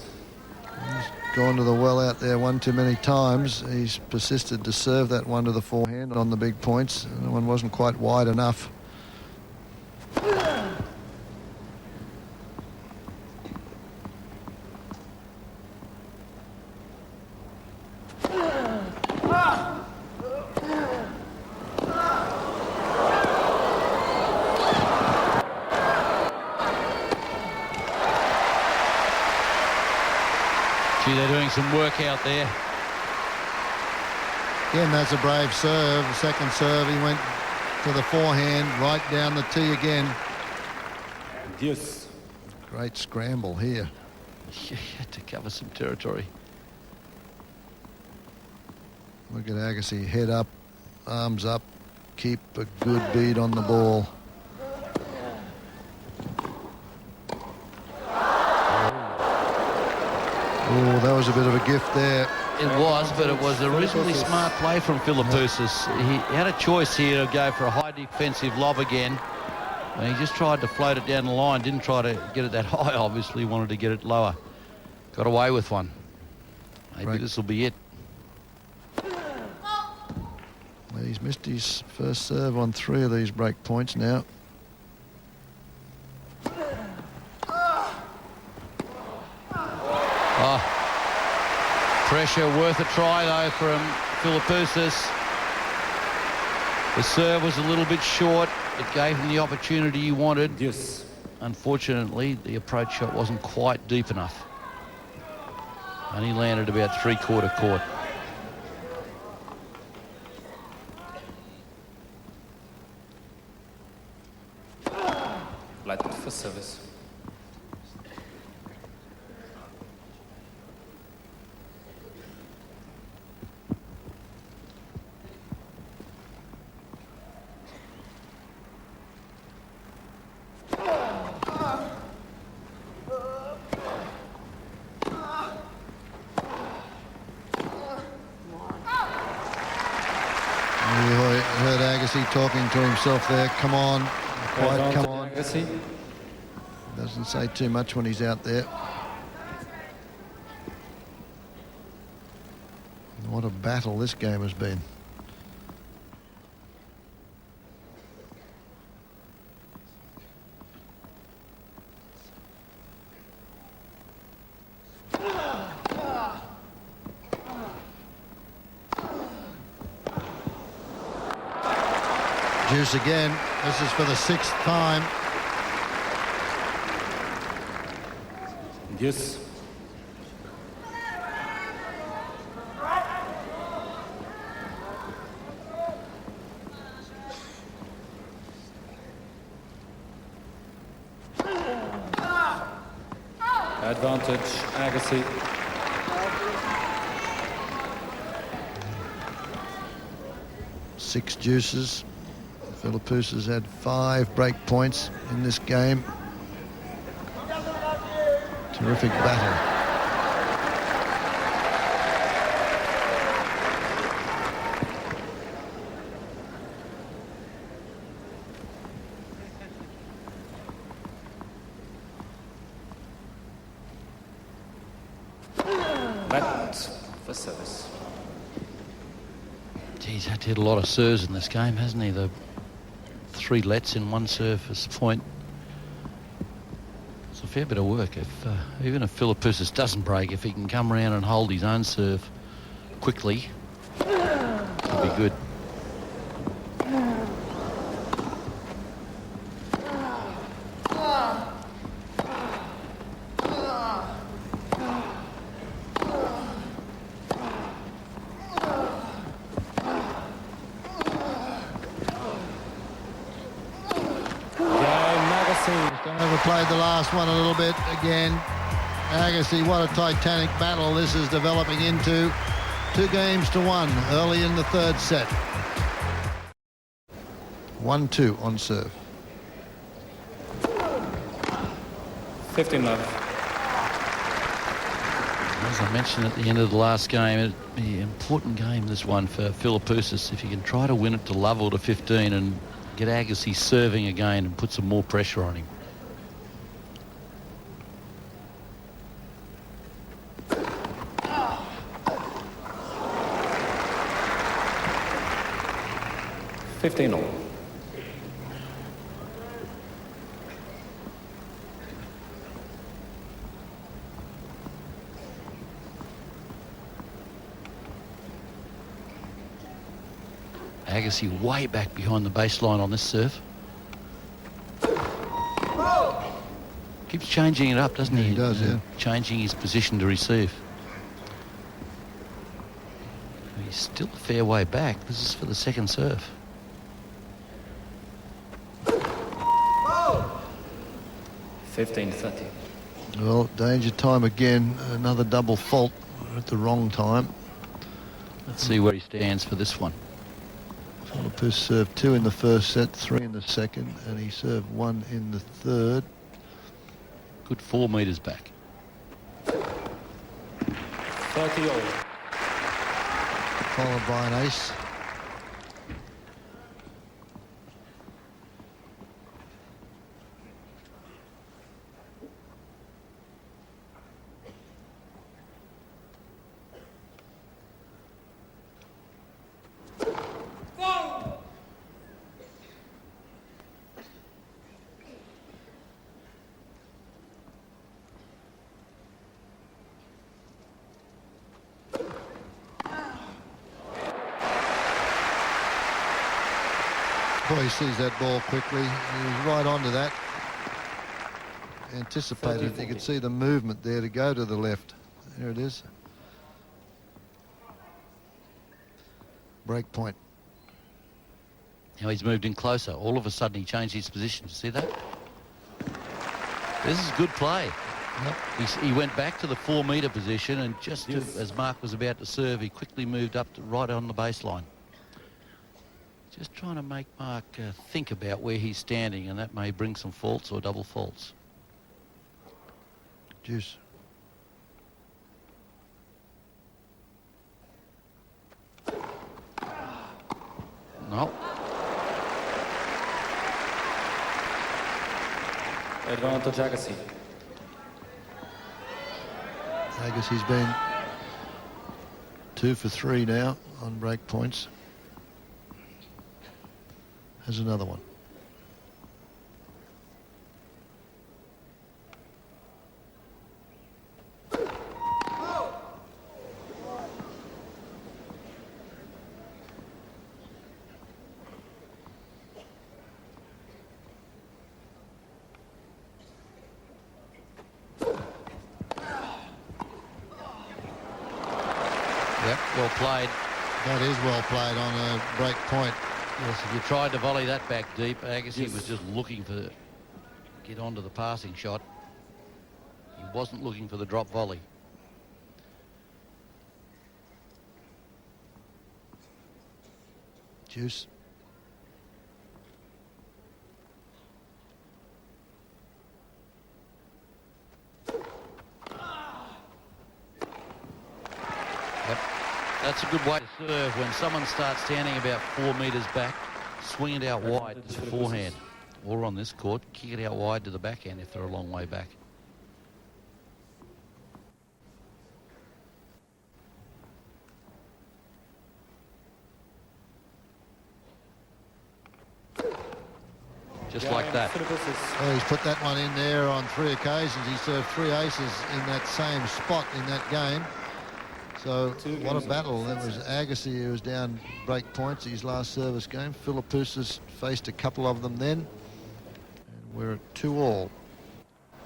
Gone to the well out there one too many times. He's persisted to serve that one to the forehand on the big points. The one wasn't quite wide enough. Gee, they're doing some work out there. Again, that's a brave serve. The second serve, he went to the forehand, right down the tee again. Yes. Great scramble here. He had to cover some territory. Look at Agassi, head up, arms up, keep a good bead on the ball. Oh, that was a bit of a gift there. It was, but it was a reasonably smart play from Philippoussis. He had a choice here to go for a high defensive lob again. And he just tried to float it down the line, didn't try to get it that high, obviously. He wanted to get it lower. Got away with one. Maybe Right. this will be it. He's missed his first serve on 3 of these break points now. Oh, pressure worth a try, though, from Philippoussis. The serve was a little bit short. It gave him the opportunity he wanted. Yes. Unfortunately, the approach shot wasn't quite deep enough. Only landed about three-quarter court. Light for service. You heard Agassi talking to himself there. Come on, quiet, come on. Agassi. Doesn't say too much when he's out there. What a battle this game has been. Juice again. This is for the 6th time. Yes. Advantage, Agassi. Six deuces. Philippoussis had 5 break points in this game. Terrific battle. For service. He's had to hit a lot of serves in this game, hasn't he? The 3 lets in 1 service point. It's a fair bit of work. If even if Philippoussis doesn't break, if he can come around and hold his own serve quickly, it'll be good. Overplayed the last one a little bit again. Agassi, what a titanic battle this is developing into. 2 games to 1 early in the 3rd set. 1-2 on serve. 15 love. As I mentioned at the end of the last game, it'd be an important game, this one, for Philippoussis. If you can try to win it to love or to 15 and get Agassi serving again and put some more pressure on him. $15. Agassi way back behind the baseline on this serve. Keeps changing it up, doesn't he? He does, yeah. Changing his position to receive. He's still a fair way back. This is for the 2nd serve. $15.30. Well, danger time again. Another double fault at the wrong time. Let's see where he stands for this one. Philippoussis served 2 in the 1st set, 3 in the 2nd, and he served 1 in the 3rd. Good 4 metres back. 30 all. Followed by an ace. Boy, he sees that ball quickly. He was right onto that. Anticipated. You could see the movement there to go to the left. There it is. Break point. Now he's moved in closer. All of a sudden he changed his position. You see that? This is good play. Yep. He went back to the 4 metre position, and just as Mark was about to serve, he quickly moved up to right on the baseline. Just trying to make Mark think about where he's standing, and that may bring some faults or double faults. Juice. No. Advantage Agassi. Agassi's been 2 for 3 now on break points. Has another one. Yep, well played. That is well played on a break point. Yes, if you tried to volley that back deep, Agassi was just looking to get onto the passing shot. He wasn't looking for the drop volley. Juice. Yep. That's a good way to serve when someone starts standing about 4 metres back, swing it out wide to the forehand. Or on this court, kick it out wide to the backhand if they're a long way back. Just like that. Oh, he's put that one in there on 3 occasions. He served 3 aces in that same spot in that game. So what a battle. That was Agassi who was down break points his last service game. Philippoussis faced a couple of them then. And we're at 2-all.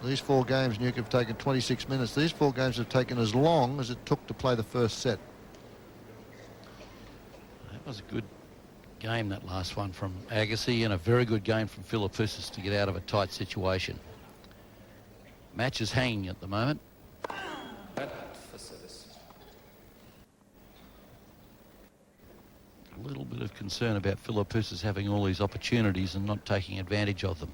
These 4 games, Nuke, have taken 26 minutes. These 4 games have taken as long as it took to play the first set. That was a good game, that last one from Agassi, and a very good game from Philippoussis to get out of a tight situation. Match is hanging at the moment. A little bit of concern about Philippoussis having all these opportunities and not taking advantage of them.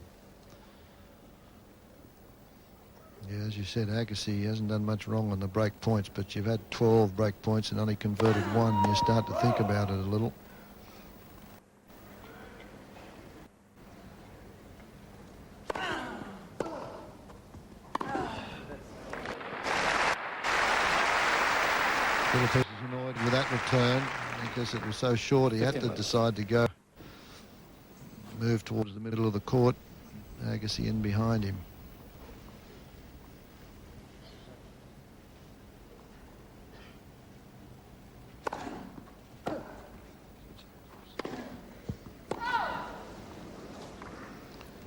Yeah, as you said, Agassi hasn't done much wrong on the break points, but you've had 12 break points and only converted 1. You start to think about it a little. Philippoussis is annoyed with that return because it was so short. He had to decide to go move towards the middle of the court. Agassi in behind him.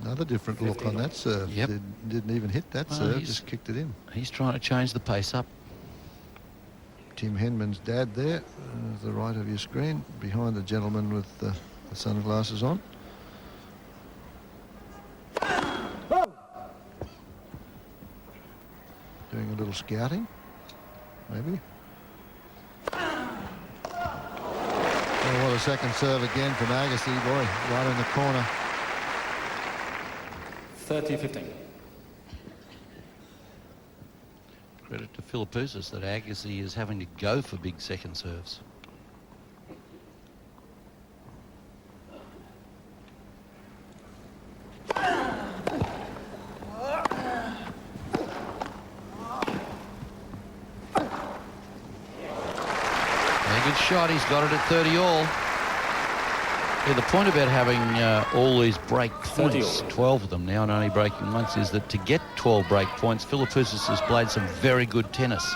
Another different look on that serve. Yep. Didn't even hit that serve, just kicked it in. He's trying to change the pace up. Tim Henman's dad there, the right of your screen, behind the gentleman with the sunglasses on. Doing a little scouting, maybe. Oh, what a second serve again from Agassi, boy, right in the corner. 30-15. Credit to Philippoussis that Agassi is having to go for big second serves. A good shot. He's got it at 30-all. Yeah, the point about having all these break points, 12 of them now and only breaking once, is that to get 12 break points, Philippoussis has played some very good tennis.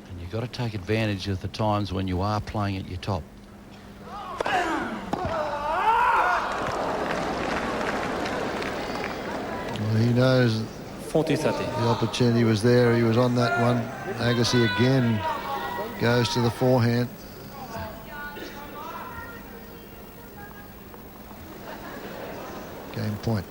And you've got to take advantage of the times when you are playing at your top. Well, he knows 40-30. the opportunity was there. He was on that one. Agassi again goes to the forehand. Game point.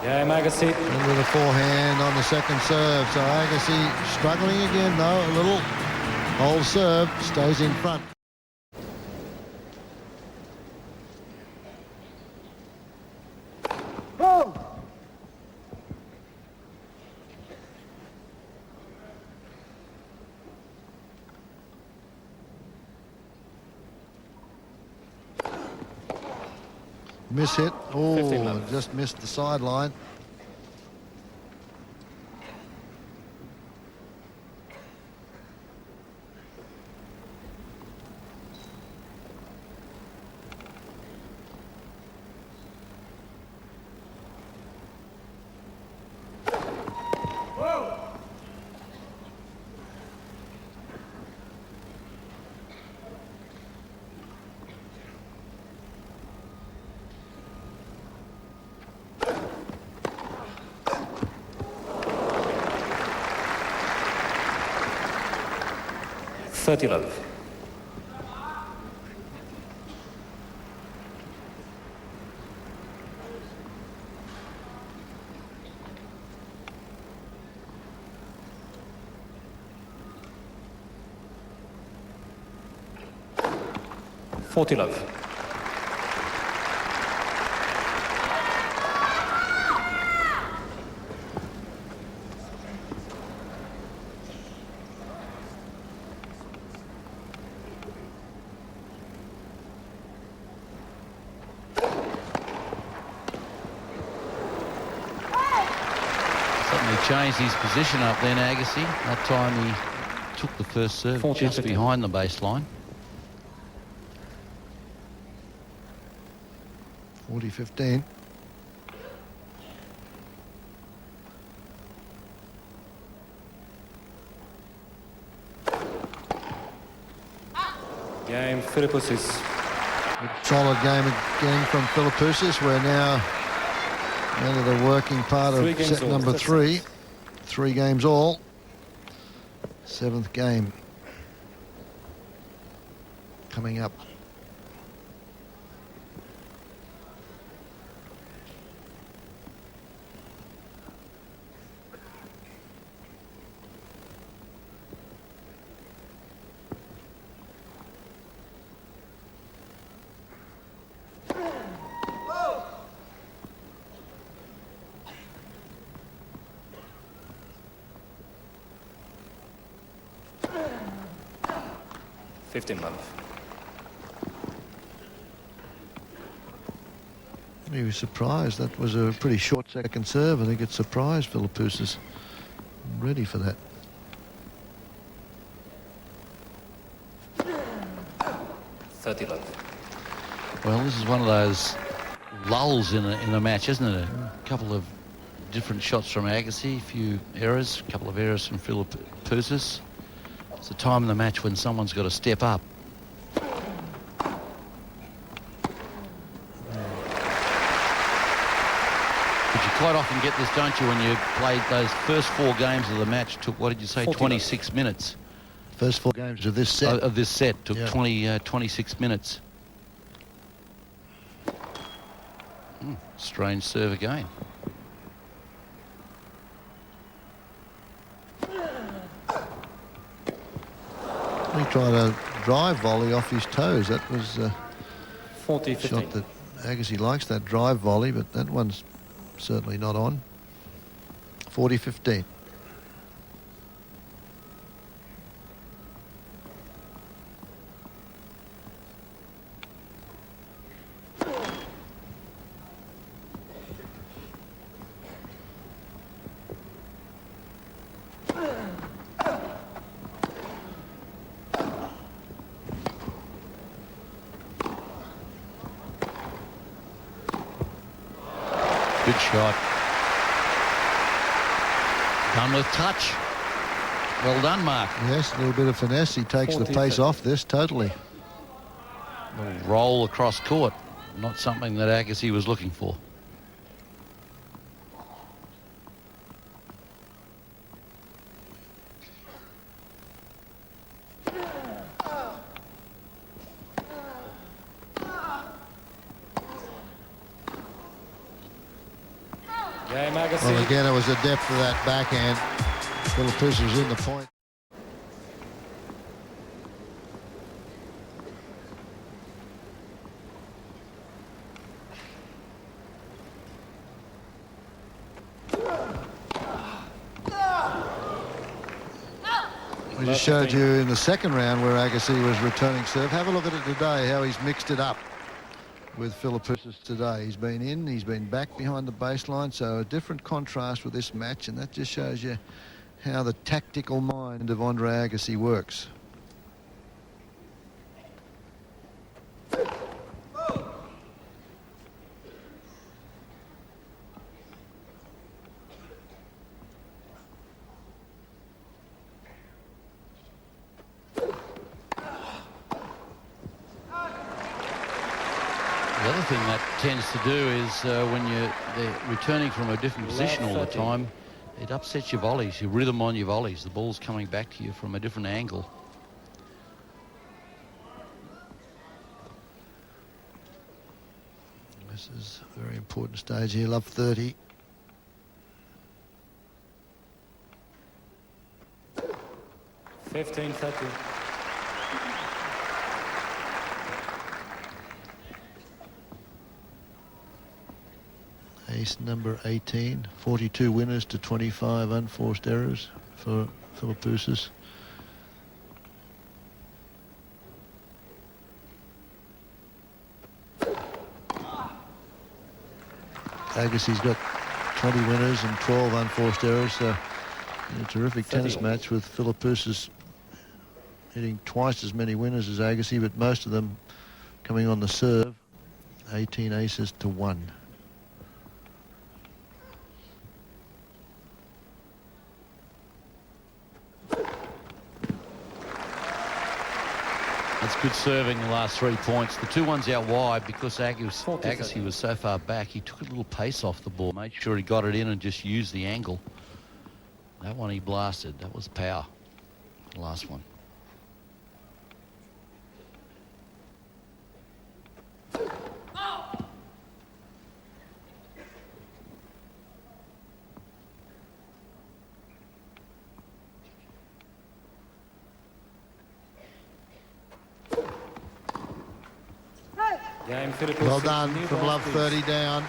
Yeah, Agassi. And with a forehand on the second serve. So Agassi struggling again though, a little. Old serve, stays in front. Miss hit. Oh, just missed the sideline. 30 love. $40 love. Suddenly changed his position up then, Agassi. That time he took the first serve 40, just 50. behind the baseline. 40-15. Game, Philippoussis. Solid game again from Philippoussis. We're now into the working part of 3 games set all. number That's 3. it. 3 games all. 7th game coming up. $15 love. He was surprised. That was a pretty short second serve. I think it surprised Philippoussis. Ready for that. $30 love. Well, this is one of those lulls in a match, isn't it? A couple of different shots from Agassi, a few errors, a couple of errors from Philippoussis. It's a time in the match when someone's got to step up. But you quite often get this, don't you, when you played those first 4 games of the match, took, what did you say, 26 minutes? First 4 games of this set. Of this set, took Yeah. 26 minutes. Strange serve again. He tried a drive volley off his toes. That was a 40-15. shot that Agassi likes, that drive volley, but that one's certainly not on. 40-15. Good shot. Done with touch. Well done, Mark. Yes, a little bit of finesse. He takes the 40, pace 30. off this totally. Little roll across court. Not something that Agassi was looking for. Game, Agassi. Well, again, it was the depth of that backhand. Philippoussis was in the point. We just showed you in the second round where Agassi was returning serve. Have a look at it today, how he's mixed it up with Philippoussis today. He's been in, he's been back behind the baseline, so a different contrast with this match, and that just shows you how the tactical mind of Andre Agassi works. The other thing that tends to do is when they're returning from a different position all the time, it upsets your volleys, your rhythm on your volleys. The ball's coming back to you from a different angle. important stage here. Love 30. $15.30. Ace number 18. 42 winners to 25 unforced errors for Philippoussis. Agassi's got 20 winners and 12 unforced errors, so a terrific tennis match with Philippoussis hitting twice as many winners as Agassi, but most of them coming on the serve. 18 aces to 1. That's good serving the last 3 points. The 2-1's out wide because Agassi was so far back. He took a little pace off the ball, made sure he got it in and just used the angle. That one he blasted. That was power. The last one. Well done from Love 30 down.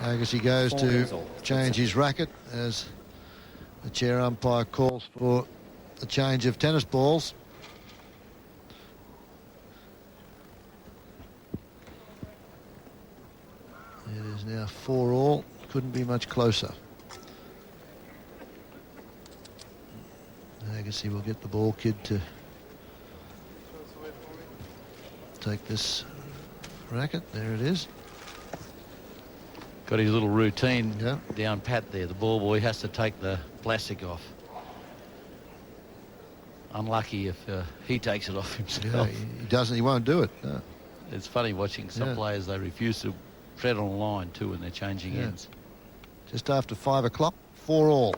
Agassi goes to change his racket as the chair umpire calls for the change of tennis balls. It is now 4-all. Couldn't be much closer. Agassi will get the ball kid to take this racket. There it is. Got his little routine Yeah. down pat there. The ball boy has to take the plastic off. Unlucky if he takes it off himself. Yeah, he doesn't. He won't do it. No. It's funny watching some players. They refuse to tread on the line too when they're changing ends. Just after 5 o'clock, 4-all.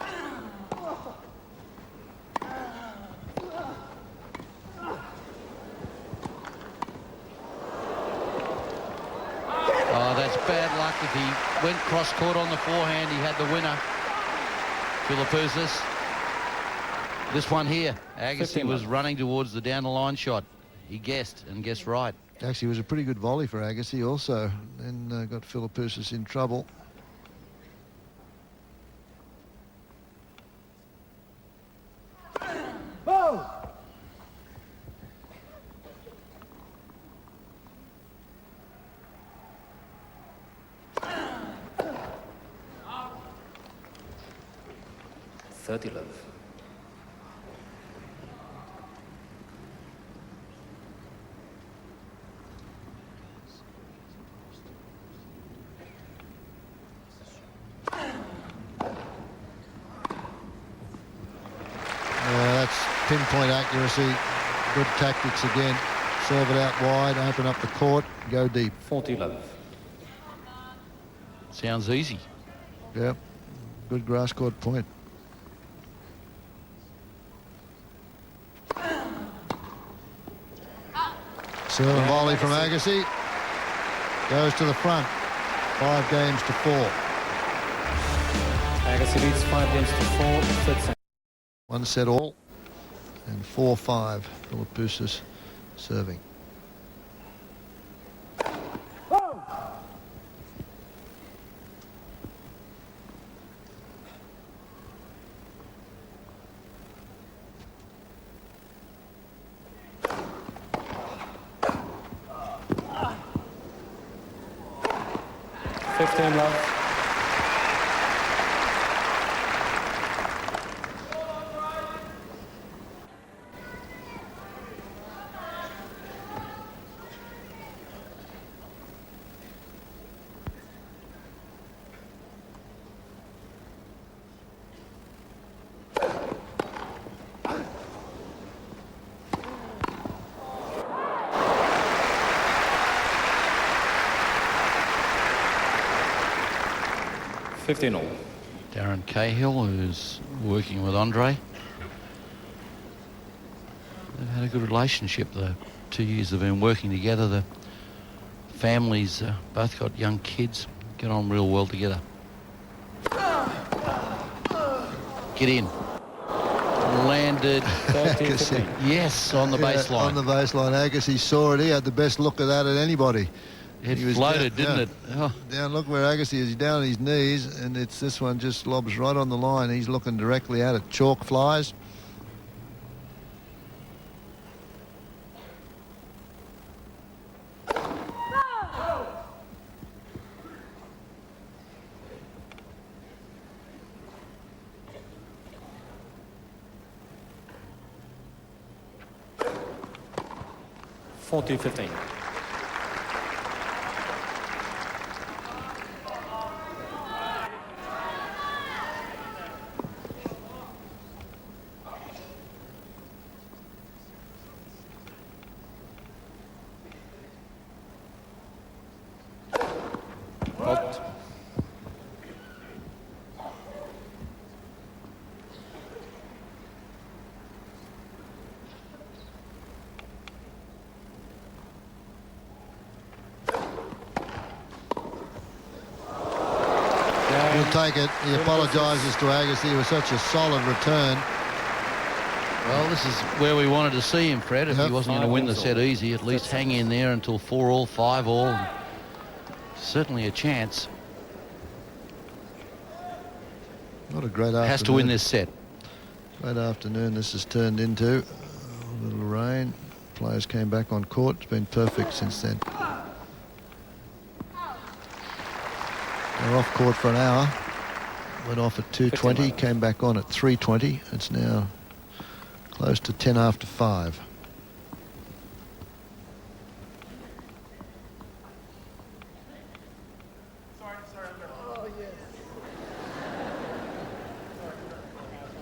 Oh, that's bad luck. If he went cross-court on the forehand, he had the winner, Philippoussis. This one here, Agassi was running towards the down-the-line shot. He guessed, and guessed right. Actually, it was a pretty good volley for Agassi also, and got Philippoussis in trouble. Oh! $30. That's pinpoint accuracy. Good tactics again. Serve it out wide, open up the court, go deep. 40 love. Sounds easy. Yep. Good grass court point. Serve and volley from Agassi. Goes to the front. 5 games to 4. Agassi leads 5 games to 4. Third set. 1 set all. And 4-5. Philippoussis serving. Love. $15 all. Darren Cahill, who's working with Andre. They've had a good relationship, the 2 years they've been working together. The families both got young kids, get on real well together. Get in. Landed. Agassi. Yes, on the baseline. On the baseline. Agassi saw it. He had the best look of that at anybody. It He was floated, didn't it? Oh. Down, look where Agassi is. He's down on his knees, and it's this one just lobs right on the line. He's looking directly at it. Chalk flies. $40-15. Out. He'll take it. He apologises to Agassi. It was such a solid return. Well, this is where we wanted to see him, Fred. If Yep. he wasn't going to win the set easy, at least hang in there until 4-all, 5-all. Certainly a chance. What a great afternoon. Has to win this set. Great afternoon this has turned into. A little rain. Players came back on court. It's been perfect since then. They're off court for an hour. Went off at 2:20, came back on at 3:20. It's now close to 10 after 5.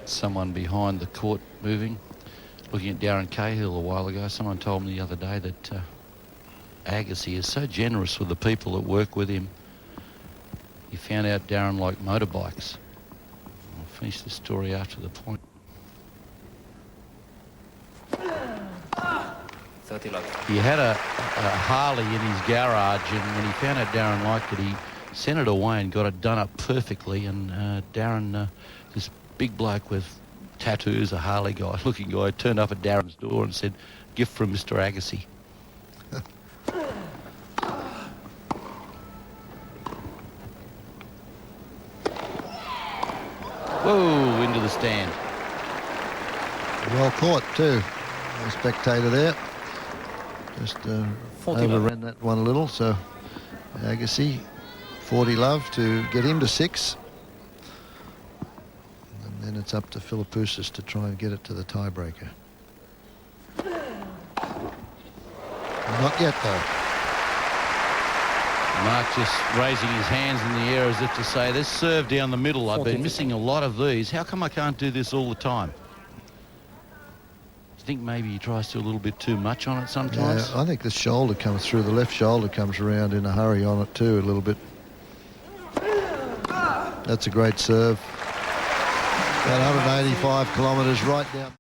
Someone behind the court moving. Looking at Darren Cahill a while ago, someone told me the other day that Agassi is so generous with the people that work with him. He found out Darren liked motorbikes. I'll finish the story after the point. 30 love. He had a Harley in his garage, and when he found out Darren liked it, he sent it away and got it done up perfectly. And Darren, this big bloke with tattoos, a Harley guy, looking guy, turned up at Darren's door and said, "Gift from Mr. Agassi." Whoa, into the stand. Well caught too. A spectator there. Just 40 overran that one a little. So Agassi, 40 love to get him to 6. And then it's up to Philippoussis to try and get it to the tiebreaker. Not yet though. Mark just raising his hands in the air as if to say, this serve down the middle, I've been missing a lot of these. How come I can't do this all the time? Do you think maybe he tries to do a little bit too much on it sometimes? Yeah, I think the shoulder comes through. The left shoulder comes around in a hurry on it too a little bit. That's a great serve. About 185 kilometres right down.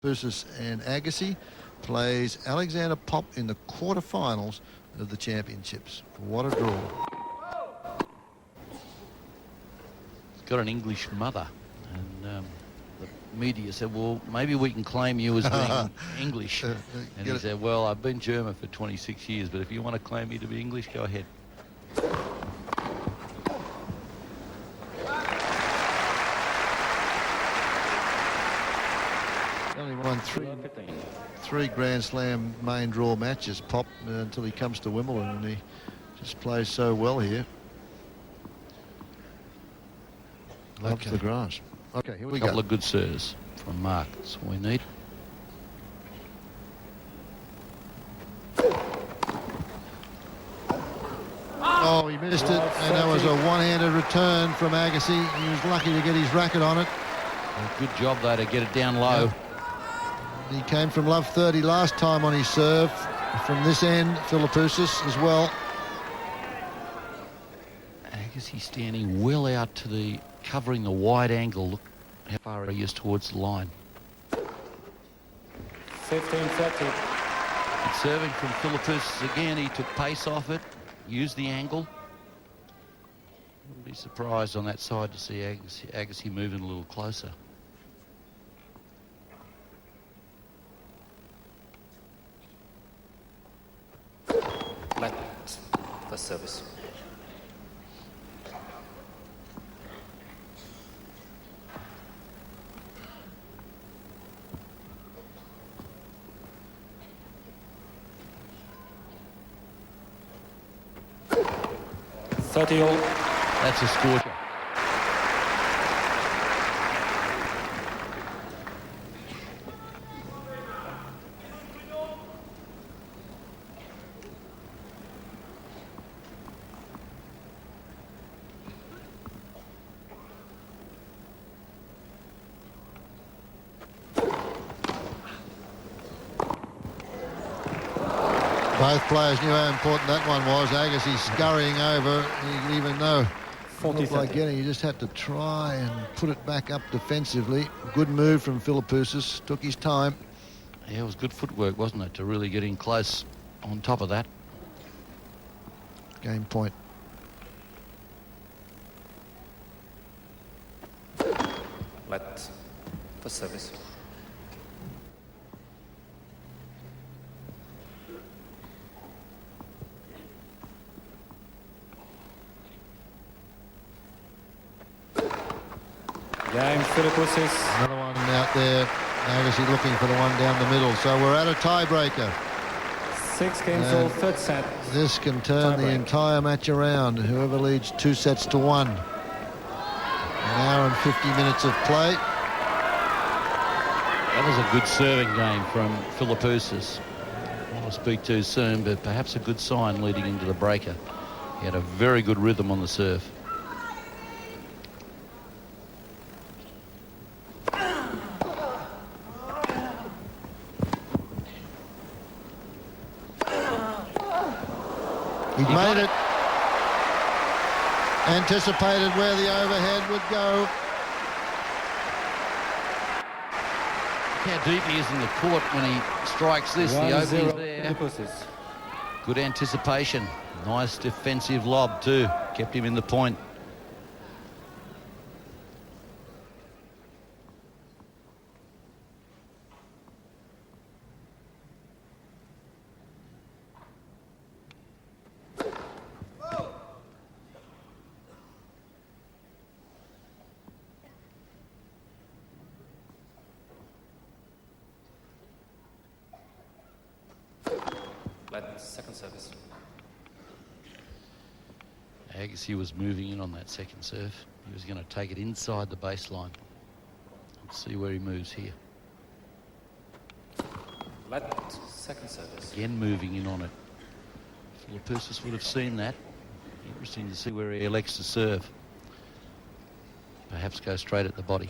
Philippoussis and Agassi plays Alexander Pop in the quarterfinals of the championships. What a draw. He's got an English mother, and the media said, well, maybe we can claim you as being English. And he said, well, I've been German for 26 years, but if you want to claim me to be English, go ahead. Only won three Grand Slam main draw matches, Pop, until he comes to Wimbledon, and he just plays so well here. Loves the grass. Okay, here we go. Couple of good serves from Mark. That's all we need. Oh, he missed it, and that was a one-handed return from Agassi. He was lucky to get his racket on it. Good job, though, to get it down low. Yeah. He came from love 30 last time on his serve. From this end, Philippoussis as well. Agassi standing well out to the, covering the wide angle. Look how far he is towards the line. 15-30. And serving from Philippoussis again. He took pace off it, used the angle. Wouldn't be surprised on that side to see Agassi moving a little closer. Let the service. All. That's a scorcher. Both players knew how important that one was. Agassi scurrying over, even though it looked like getting, he just had to try and put it back up defensively. Good move from Philippoussis, took his time. Yeah, it was good footwork, wasn't it, to really get in close on top of that. Game point. Let the service. Game Philippoussis. Another one out there. Agassi looking for the one down the middle. So we're at a tiebreaker. 6 games all, third set. This can turn the entire match around. Whoever leads 2 sets to 1. An hour and 50 minutes of play. That was a good serving game from Philippoussis. I want to speak too soon, but perhaps a good sign leading into the breaker. He had a very good rhythm on the serve. He made it. Anticipated where the overhead would go. Look how deep he is in the court when he strikes this. The opening's there. Good anticipation. Nice defensive lob too. Kept him in the point. Second service. Agassi was moving in on that second serve. He was going to take it inside the baseline. Let's see where he moves here. Second service. Again moving in on it. Philippoussis would have seen that. Interesting to see where he elects to serve. Perhaps go straight at the body.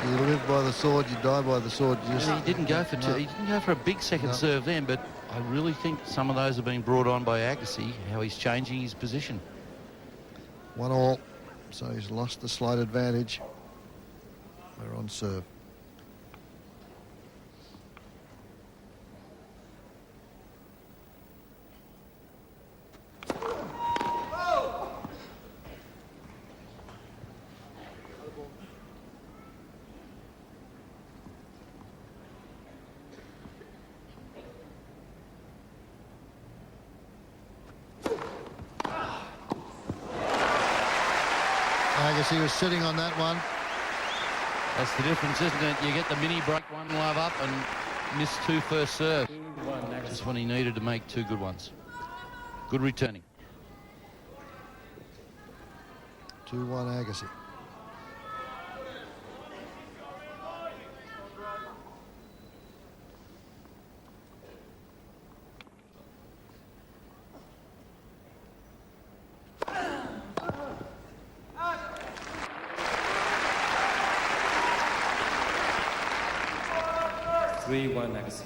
You live by the sword, you die by the sword. You just, he didn't go for two. He didn't go for a big second serve then, but I really think some of those have been brought on by Agassi, how he's changing his position. 1-1, so he's lost the slight advantage. We're on serve. Agassi was sitting on that one. That's the difference, isn't it? You get the mini break one love up and miss 2 first serve. Just when he needed to make 2 good ones. Good returning. 2-1 Agassi. Agassi.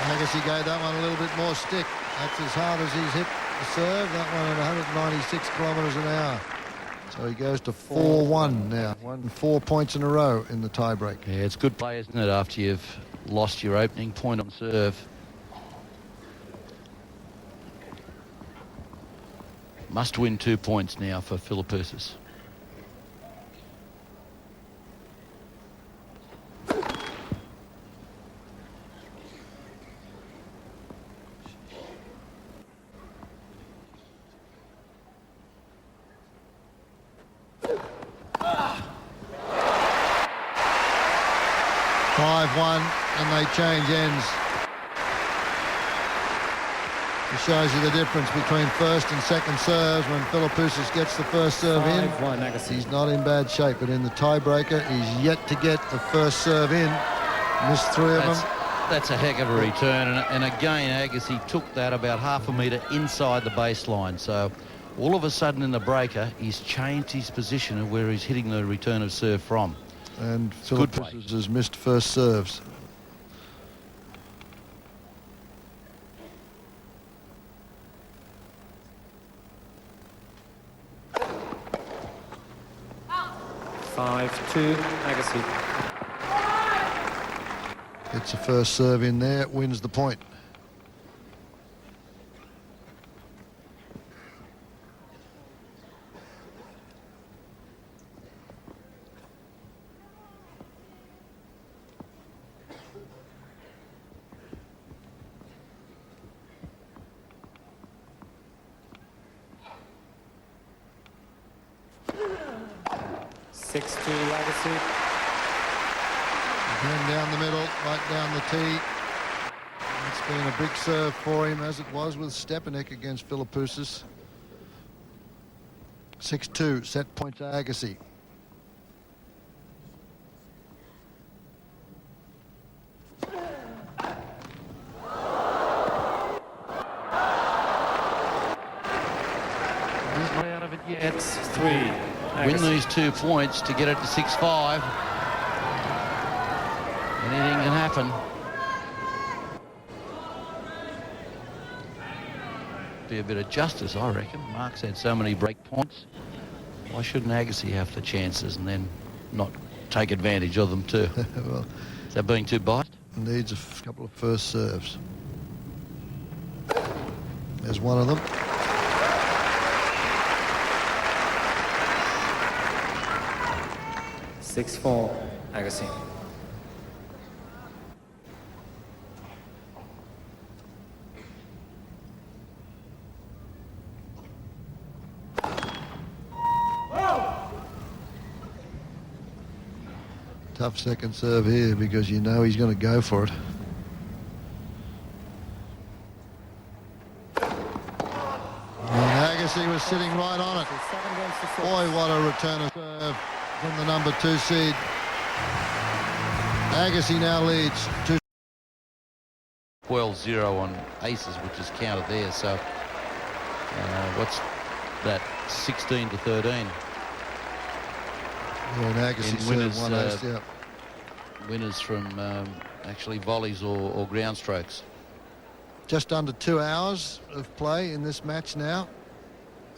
Agassi gave that one a little bit more stick. That's as hard as he's hit the serve. That one at 196 kilometres an hour. So he goes to 4-1 now. Won 4 points in a row in the tiebreak. Yeah, it's good play, isn't it, after you've lost your opening point on serve. Must win 2 points now for Philippoussis. And they change ends. It shows you the difference between first and second serves. When Philippoussis gets the first serve in, he's not in bad shape, but in the tiebreaker, he's yet to get the first serve in. Missed 3 of them. That's a heck of a return, and again, Agassi took that about half a metre inside the baseline. So all of a sudden in the breaker, he's changed his position of where he's hitting the return of serve from. And Philippoussis has missed first serves. Five-two, Agassi. Gets a first serve in there, wins the point. Six-two, Agassi. Again down the middle, right down the tee. It's been a big serve for him, as it was with Stepanek against Philippoussis. 6-2, set point to Agassi. He's not out of it yet. It's 3. Win these 2 points to get it to 6-5. Anything can happen. Be a bit of justice, I reckon. Mark's had so many break points. Why shouldn't Agassi have the chances and then not take advantage of them too? Well, is that being too biased? Needs a couple of first serves. There's one of them. 6-4, Agassi. Tough second serve here because you know he's going to go for it. And Agassi was sitting right on it. Boy, what a return of serve from the number 2 seed. Agassi now leads 12-0 on aces, which is counted there. So what's that? 16-13. Yeah, and Agassi in winners, served 1 ace, yeah. Winners from actually volleys or ground strokes. Just under 2 hours of play in this match now.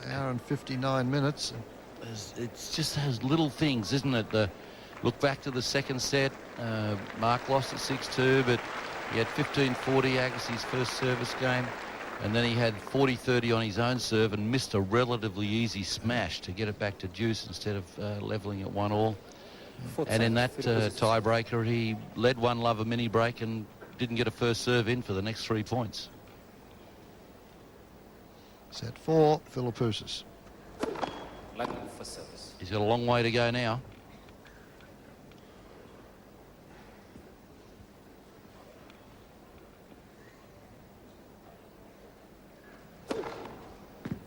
Hour and 59 minutes. It's just those little things, isn't it? Look back to the second set. Mark lost at 6-2, but he had 15-40 Agassi's first service game. And then he had 40-30 on his own serve and missed a relatively easy smash to get it back to deuce instead of levelling at 1-1. And in that tiebreaker, he led 1-love a mini break and didn't get a first serve in for the next 3 points. Set 4, Philippoussis. For service. He's got a long way to go now.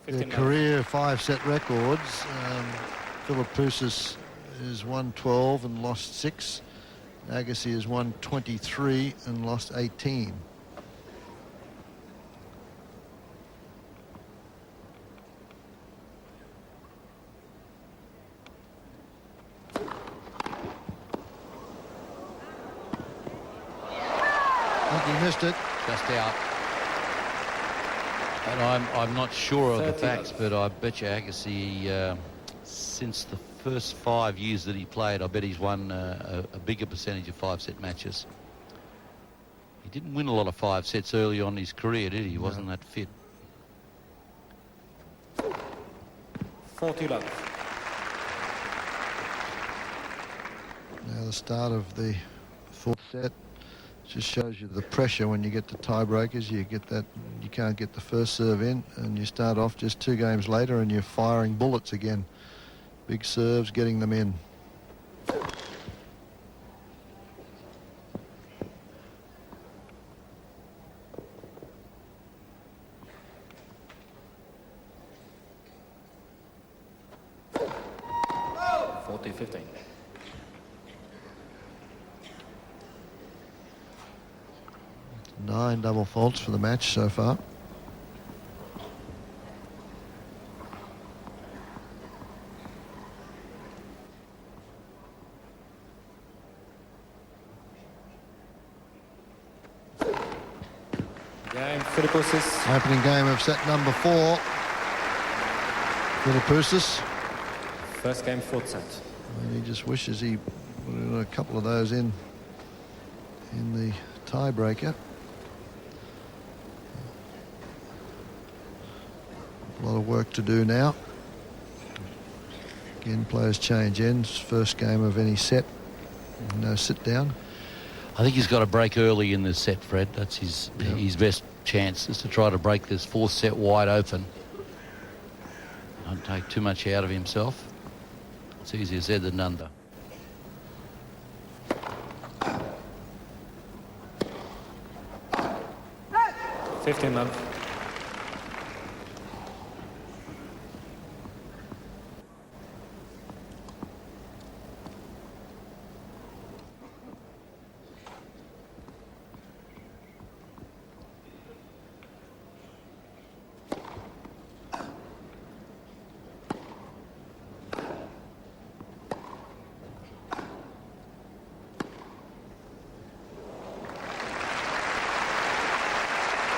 Their career 5-set records. Philippoussis is won 12 and lost 6. Agassi has won 23 and lost 18. He missed it. just out. And I'm not sure of the facts, but I bet you Agassi, since the first 5 years that he played, I bet he's won a bigger percentage of 5-set matches. He didn't win a lot of 5 sets early on in his career, did he? He wasn't that fit. 40 love. Now the start of the 4th set just shows you the pressure when you get to tiebreakers. You get that, you can't get the first serve in, and you start off just 2 games later and you're firing bullets again. Big serves, getting them in. $40-15. 9 double faults for the match so far. Game Philippoussis. Opening game of set number 4. Philippoussis. First game, 4th set. And he just wishes he would have a couple of those in the tiebreaker. A lot of work to do now. Again, players change ends. First game of any set. No sit down. I think he's got to break early in this set, Fred. That's his best chance, is to try to break this 4th set wide open. Don't take too much out of himself. It's easier said than done, though. $15 love.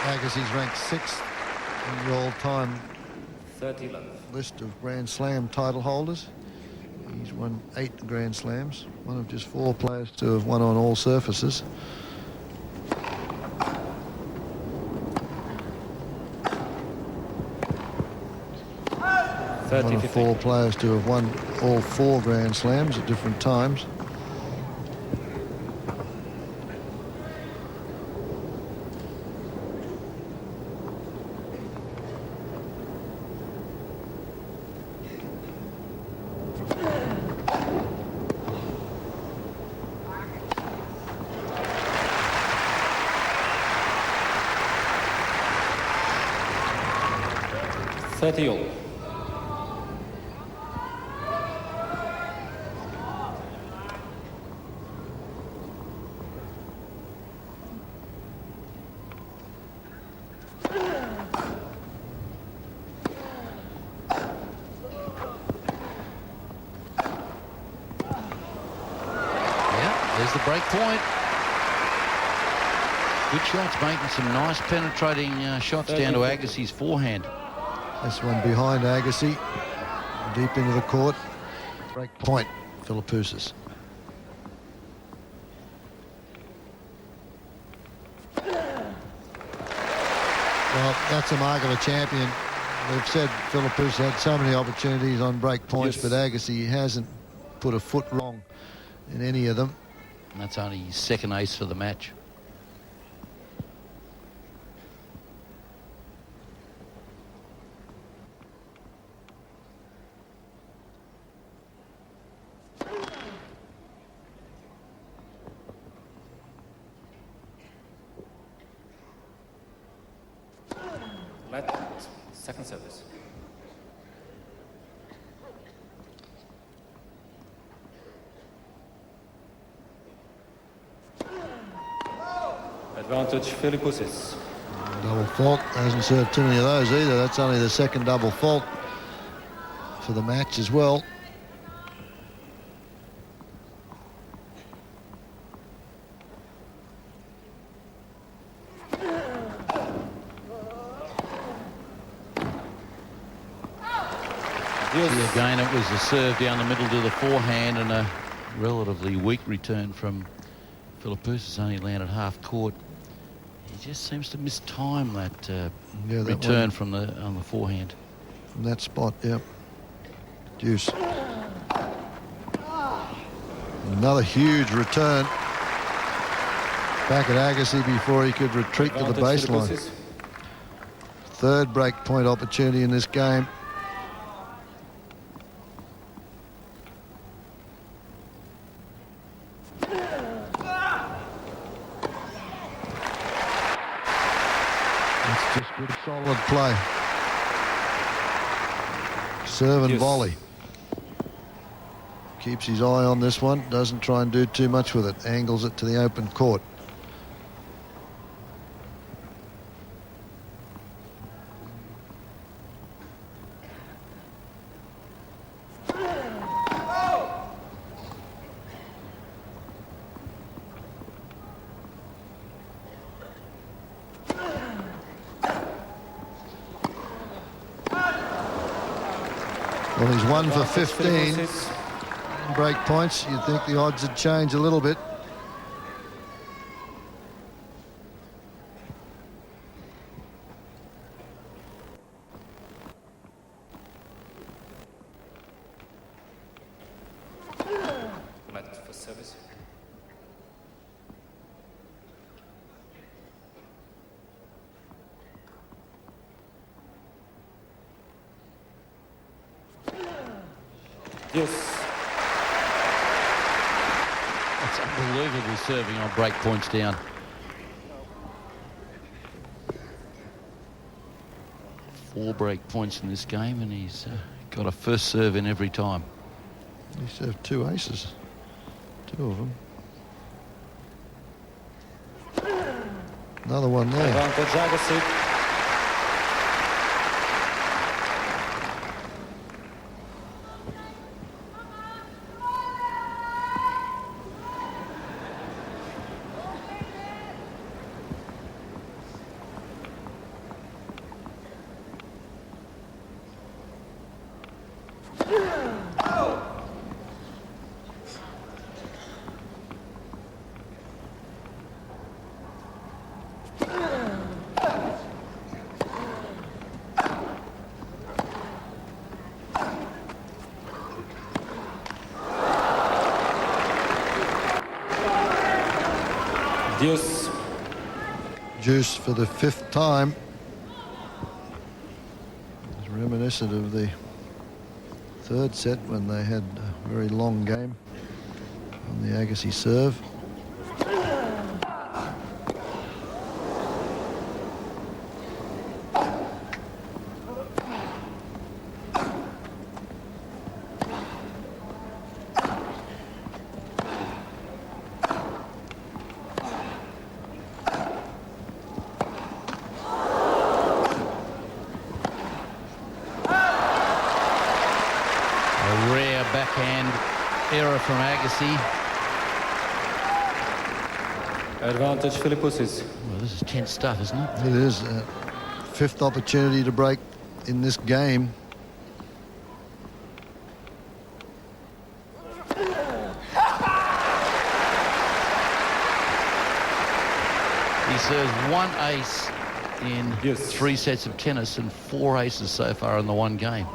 Agassi's ranked 6th in the all-time 30 love. list of Grand Slam title holders. He's won 8 Grand Slams, one of just 4 players to have won on all surfaces. One of 4 players to have won all 4 Grand Slams at different times. $30 all. There's the break point. Good shots, making some nice penetrating shots down to Agassi's forehand. This one behind Agassi, deep into the court. Break point, Philippoussis. Well, that's the mark of a champion. They've said Philippoussis had so many opportunities on break points, but Agassi hasn't put a foot wrong in any of them. And that's only his 2nd ace for the match. Second service. Advantage Philippoussis. Double fault, hasn't served too many of those either. That's only the 2nd double fault for the match as well. Yes. Again, it was a serve down the middle to the forehand and a relatively weak return from Philippoussis. Only landed half court. He just seems to miss time that return from on the forehand. From that spot, yeah. Deuce. Another huge return. Back at Agassi before he could retreat to the baseline. Philippoussis. Third break point opportunity in this game. That's just good solid play. Serve and volley. Keeps his eye on this one. Doesn't try and do too much with it. Angles it to the open court. Well, he's 1 for 15 break points. You'd think the odds would change a little bit. Mat for service. Yes. That's unbelievable serving on break points down. 4 break points in this game, and he's got a first serve in every time. He served 2 aces. 2 of them. Another one there. Advantage Agassi. Deuce. Deuce for the 5th time. It's reminiscent of the 3rd set when they had a very long game on the Agassi serve. Backhand error from Agassi. Advantage Philippoussis. Well, this is tense stuff, isn't it? It is. 5th opportunity to break in this game. He serves 1 ace in 3 sets of tennis and 4 aces so far in the one game.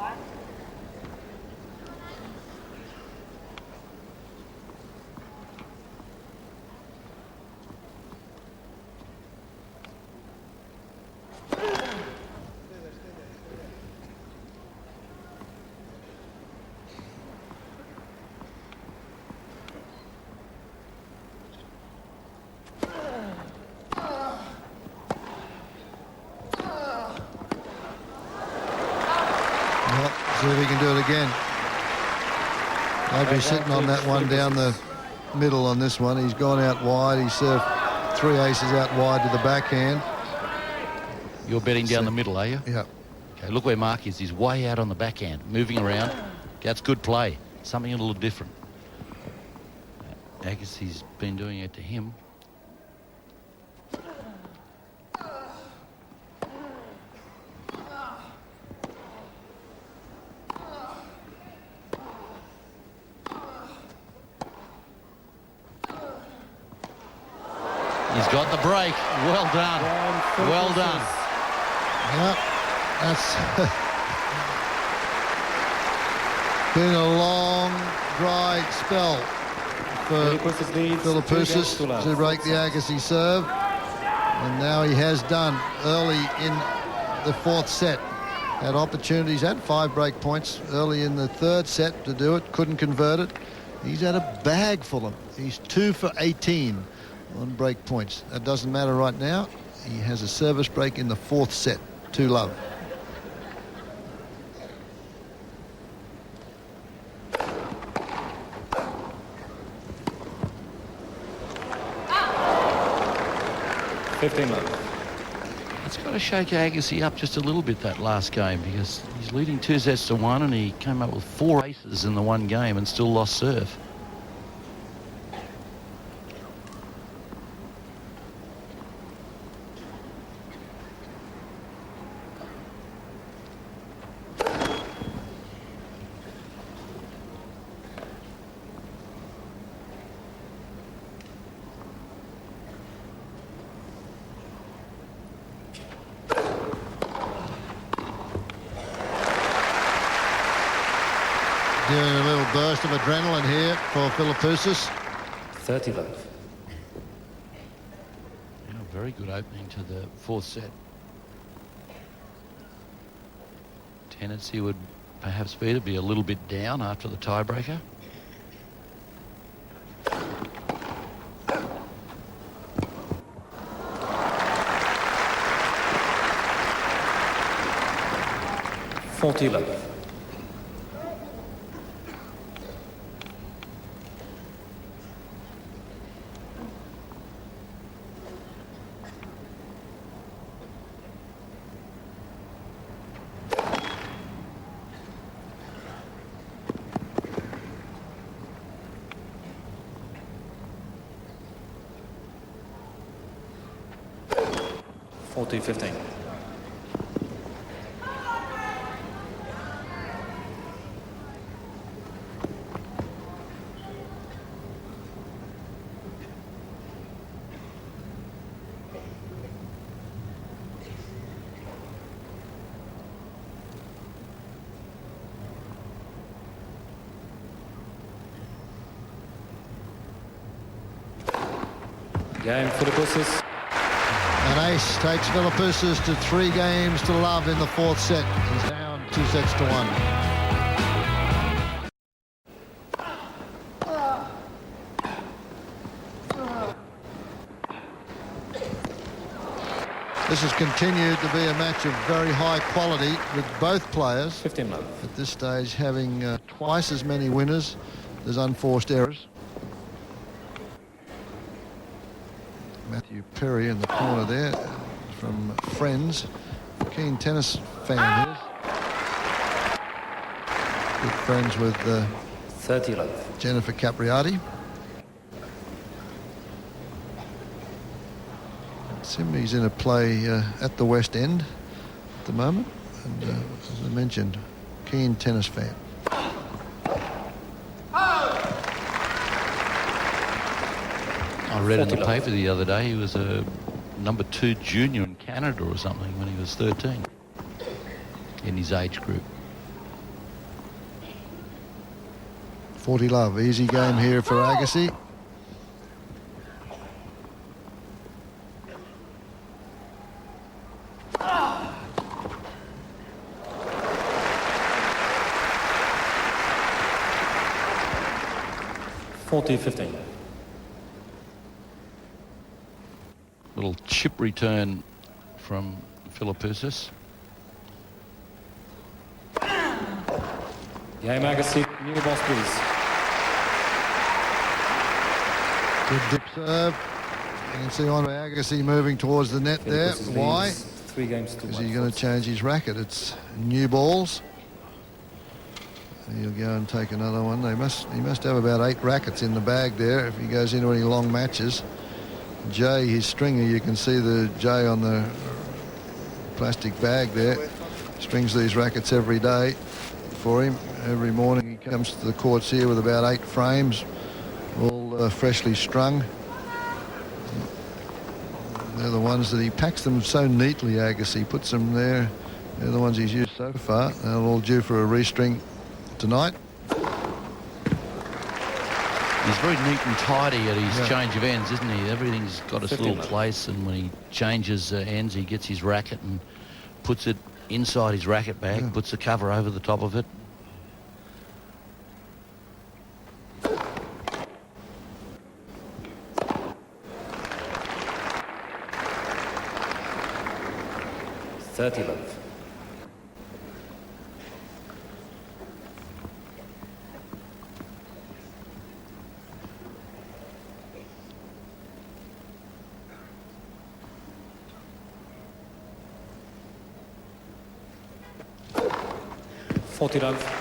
See if he can do it again. They'd be sitting on that one down the middle on this one. He's gone out wide. He served 3 aces out wide to the backhand. You're betting down the middle, are you? Yeah. Okay, look where Mark is. He's way out on the backhand, moving around. That's good play. Something a little different. Agassi's been doing it to him. He's got the break. Well done. Well done. Yep, that's been a long, dry spell for Philippoussis to break the Agassi serve. And now he has done early in the fourth set. Had opportunities, had 5 break points early in the third set to do it, couldn't convert it. He's had a bag full of them. He's 2 for 18 on break points. That doesn't matter right now. He has a service break in the fourth set. 2-love. It's got to shake Agassi up just a little bit, that last game, because he's leading 2-1 and he came up with 4 aces in the one game and still lost serve. Doing a little burst of adrenaline here for Philippoussis. 30-love. Yeah, very good opening to the fourth set. Tendency would perhaps be to be a little bit down after the tiebreaker. $40. 40-15. Game Philippoussis. An ace takes Philippoussis to 3 games to love in the fourth set. He's down 2-1. This has continued to be a match of very high quality with both players 15-love. at this stage having twice as many winners as unforced errors. Matthew Perry in the corner there from Friends. Keen tennis fan here. Good friends with 30-love. Jennifer Capriati. He's in a play at the West End at the moment. And as I mentioned, keen tennis fan. I read in the paper the other day he was a number 2 junior in Canada or something when he was 13 in his age group. 40-love. Easy game here for Agassi. $40-15. Little chip return from Philippoussis. Game Agassi. New balls, please. Good dip serve. You can see on Agassi moving towards the net there. Why? 3 games to 1. Is he going to change his racket? It's new balls. He'll go and take another one. He must have about 8 rackets in the bag there if he goes into any long matches. Jay, his stringer, you can see the Jay on the plastic bag there. Strings these rackets every day for him. Every morning he comes to the courts here with about 8 frames, all freshly strung. They're the ones that he packs them so neatly, Agassi. Puts them there. They're the ones he's used so far. They're all due for a restring tonight. He's very neat and tidy at his change of ends, isn't he? Everything's got its little place, and when he changes ends, he gets his racket and puts it inside his racket bag, puts the cover over the top of it. Love. Love.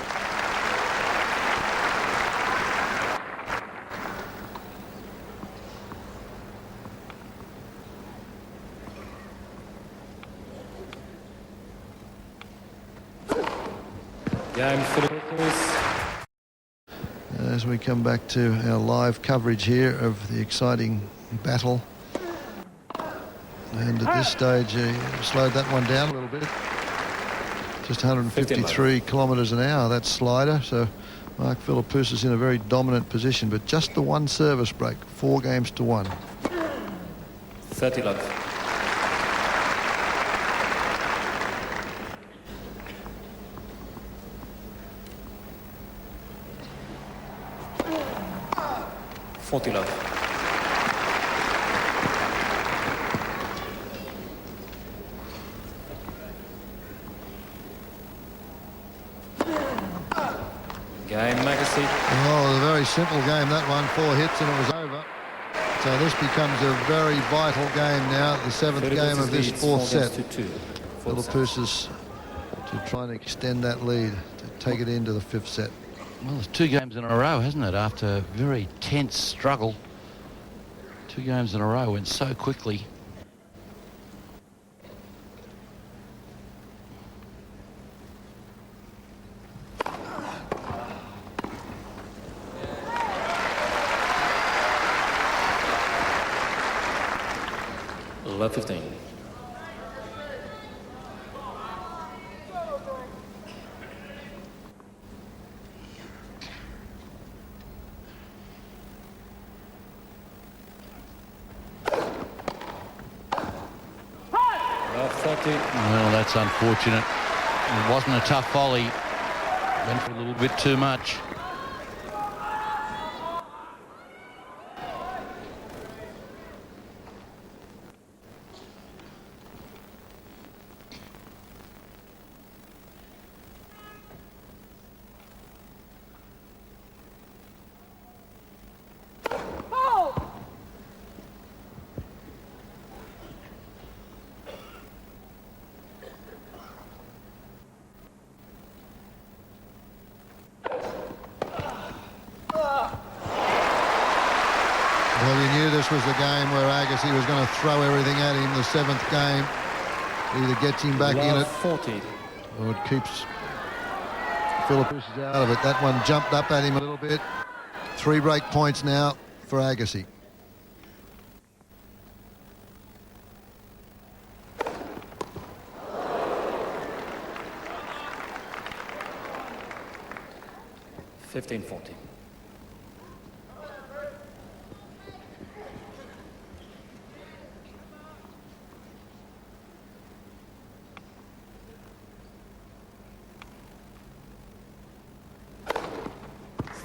Game Philippoussis. As we come back to our live coverage here of the exciting battle. And at this stage, slowed that one down a little bit. Just 153 kilometres an hour, that slider. So Mark Philippoussis is in a very dominant position, but just the one service break, 4 games to 1. 30 love. Love. Game Agassi. Oh, a very simple game, that one. 4 hits and it was over. So this becomes a very vital game now, the 7th game of this 4th set. Philippoussis to try and extend that lead, to take it into the 5th set. Well, it's 2 games in a row, hasn't it? After a very tense struggle. 2 games in a row went so quickly. Love 15. Well, that's unfortunate. It wasn't a tough volley. Went for a little bit too much. Well, you knew this was the game where Agassi was going to throw everything at him, the 7th game. Either gets him back in it, 40. or it keeps Philippoussis out of it. That one jumped up at him a little bit. 3 break points now for Agassi. $15-40.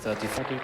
$30-40.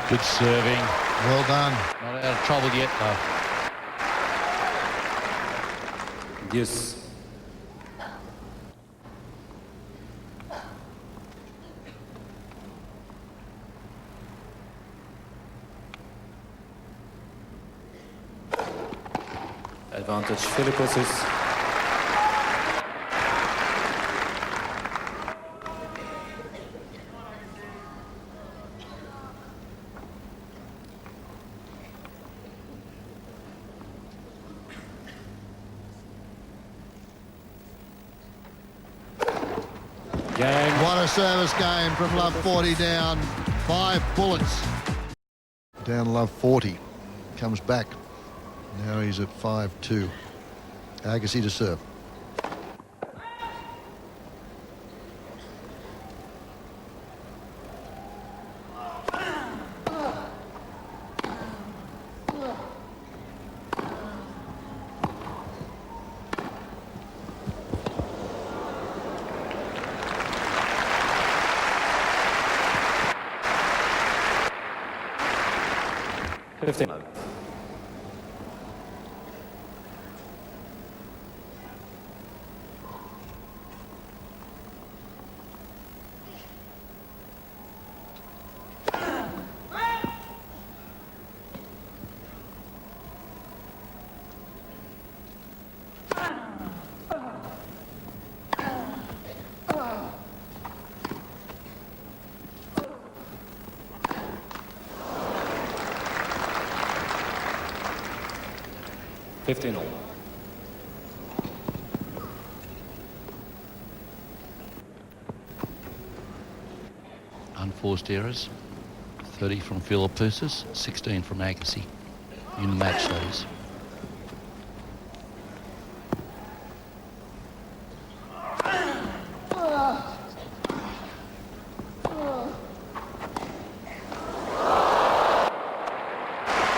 Good serving. Well done. Not out of trouble yet, though. Yes. Advantage Philippoussis. Game. What a service game from Love 40 down. 5 bullets. Down Love 40. Comes back. Now he's at 5-2. Agassi to serve. All. Unforced errors. 30 from Philippoussis, 16 from Agassi in the match, that is.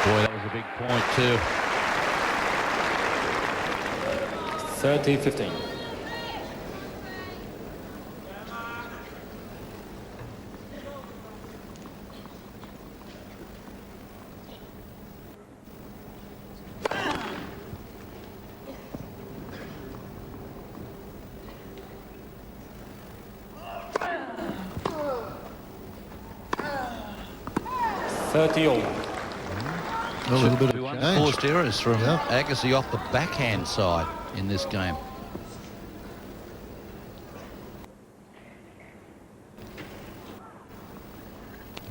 Boy, that was a big point too. 30-15. A little bit of Two change. unforced errors from Yeah. Agassi off the backhand side in this game.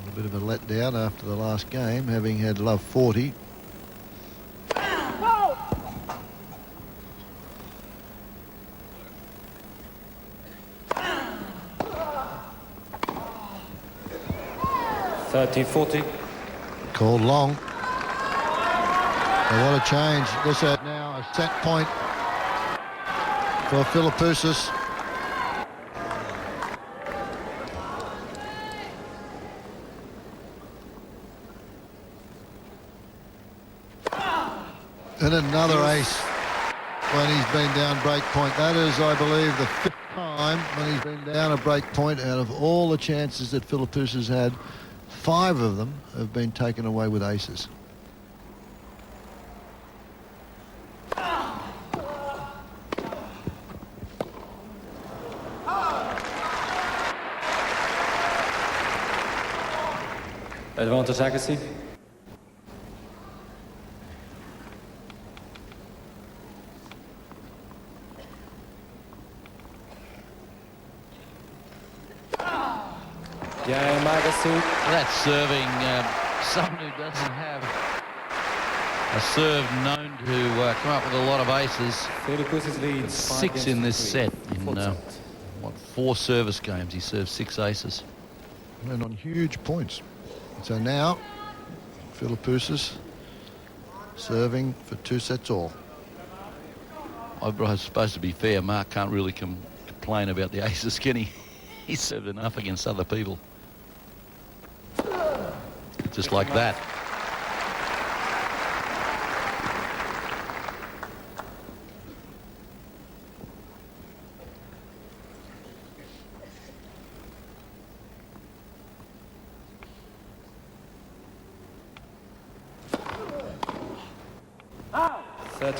A bit of a letdown after the last game, having had Love 40. Called long. So what a change. This is now a set point for Philippoussis. And another ace when he's been down break point. That is, I believe, the 5th time when he's been down a break point. Out of all the chances that Philippoussis had, 5 of them have been taken away with aces. Advantage Agassi. Game Agassi. That's serving someone who doesn't have a serve known to come up with a lot of aces. Philippoussis leads 6 in this set. In Full 4 service games, he served 6 aces. And on huge points. So now, Philippoussis serving for 2 sets all. I suppose, to be fair, Mark can't really complain about the aces, can he? He's served enough against other people. Just like that.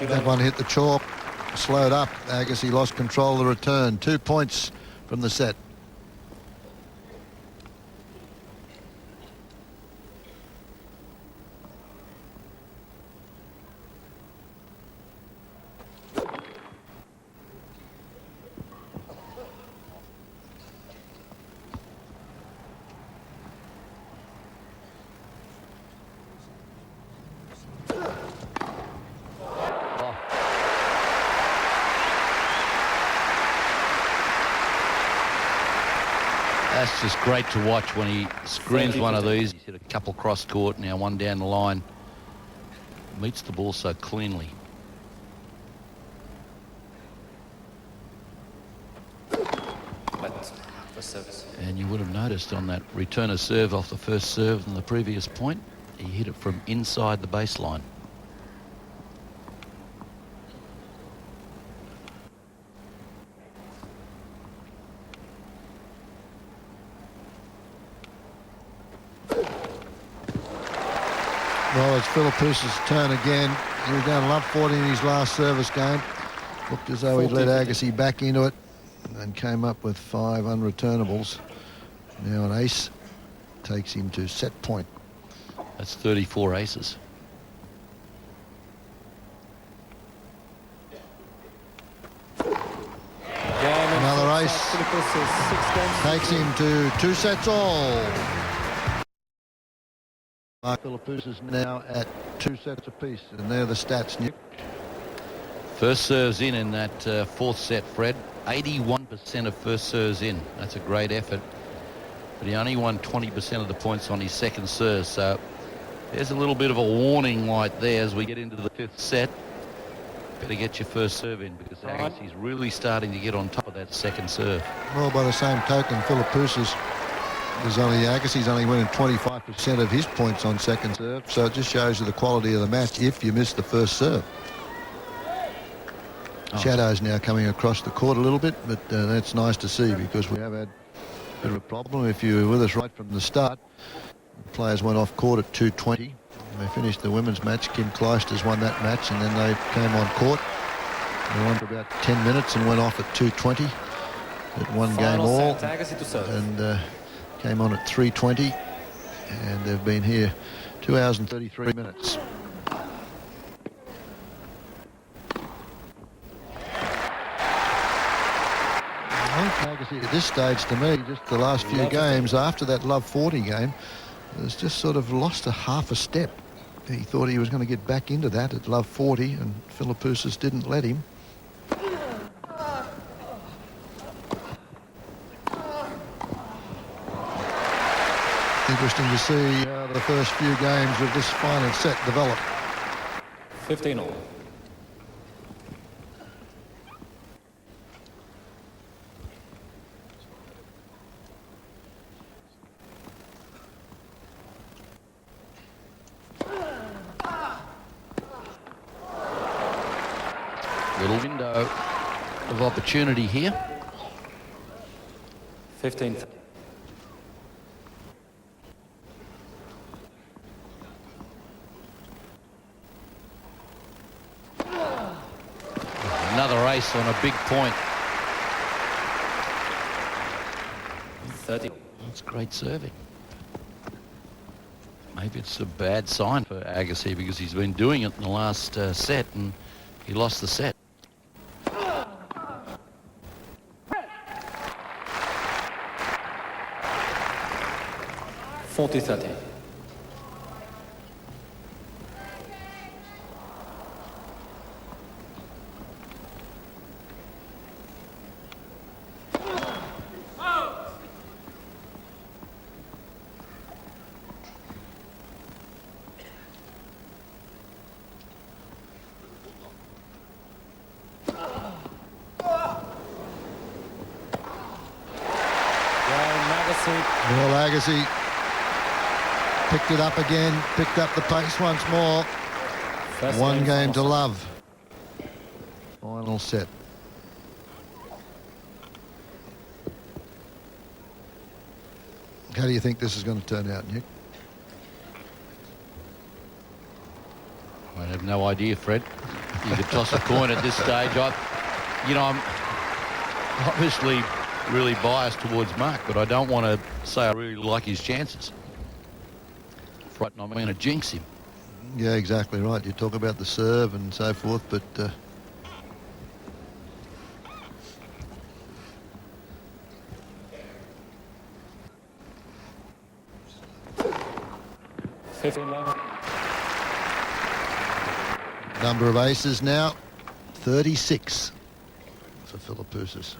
That one hit the chalk, slowed up. Agassi lost control of the return. 2 points from the set. That's just great to watch when he screens one of these. He's hit a couple cross court, now one down the line. Meets the ball so cleanly. And you would have noticed on that return of serve off the first serve in the previous point, he hit it from inside the baseline. Well, it's Philippoussis' turn again. He was down love 40 in his last service game. Looked as though he'd let Agassi back into it and came up with 5 unreturnables. Now an ace takes him to set point. That's 34 aces. Another ace takes him to 2 sets all. Philippoussis now at 2 sets apiece, and there are the stats, Nick. First serves in that fourth set, Fred. 81% of first serves in. That's a great effort. But he only won 20% of the points on his second serve, so there's a little bit of a warning light there as we get into the 5th set. Better get your first serve in, because Agassi's really starting to get on top of that second serve. Well, by the same token, Philippoussis Agassi's only winning 25% of his points on second serve, so it just shows you the quality of the match if you miss the first serve. Shadows now coming across the court a little bit, but that's nice to see, because we have had a bit of a problem. If you were with us right from the start, the players went off court at 2:20. They finished the women's match. Kim Clijsters won that match, and then they came on court. They won for about 10 minutes and went off at 2:20 at one game all, and came on at 3:20, and they've been here 2 hours and 33 minutes. Agassi at this stage, to me, just the last few games after that love 40 game, has just sort of lost a half a step. He thought he was going to get back into that at love 40, and Philippoussis didn't let him. Interesting to see the first few games of this final set develop. 15-all. Little window of opportunity here. 15th. Another ace on a big point. 30. That's great serving. Maybe it's a bad sign for Agassi, because he's been doing it in the last set and he lost the set. 40-30. Well, Agassi picked it up again, picked up the pace once more. One game to love. Final set. How do you think this is going to turn out, Nick? I have no idea, Fred. You could toss a coin at this stage. I'm obviously really biased towards Mark, but I don't want to say I really like his chances. Frightened I'm going to jinx him. Yeah, exactly right. You talk about the serve and so forth, but 15 love. number of aces now, 36 for Philippoussis.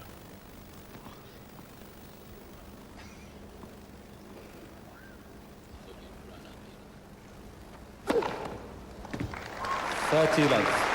30 love.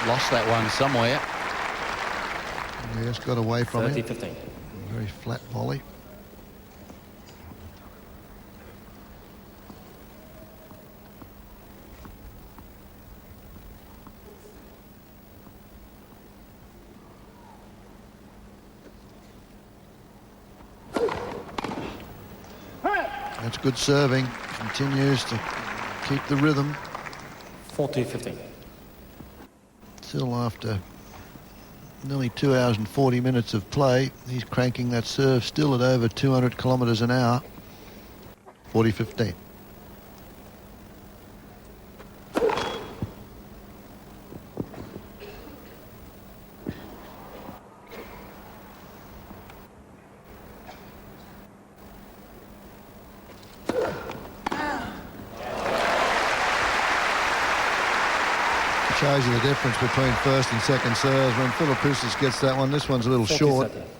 Lost that one somewhere. Yes, got away from 30, it. 15. Very flat volley. That's good serving. Continues to keep the rhythm. 40, 15. Still after nearly 2 hours and 40 minutes of play, he's cranking that serve still at over 200 kilometres an hour. 40-15. Shows you the difference between first and second serves. When Philippoussis gets that one, this one's a little 40 short. seconds.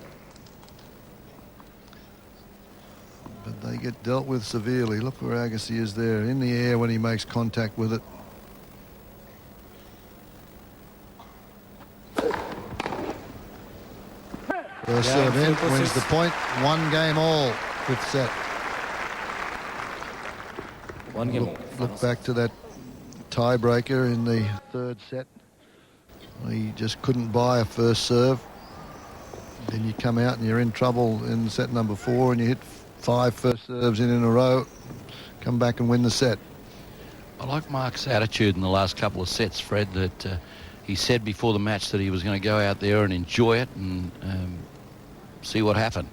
But they get dealt with severely. Look where Agassi is there, in the air when he makes contact with it. First serve in, wins the point. 1 game all, 5th set. 1 game. Look back to that tiebreaker in the 3rd set. He just couldn't buy a first serve. Then you come out and you're in trouble in set number 4 and you hit 5 first serves in a row. Come back and win the set. I like Mark's attitude in the last couple of sets, Fred, that he said before the match that he was going to go out there and enjoy it and see what happened.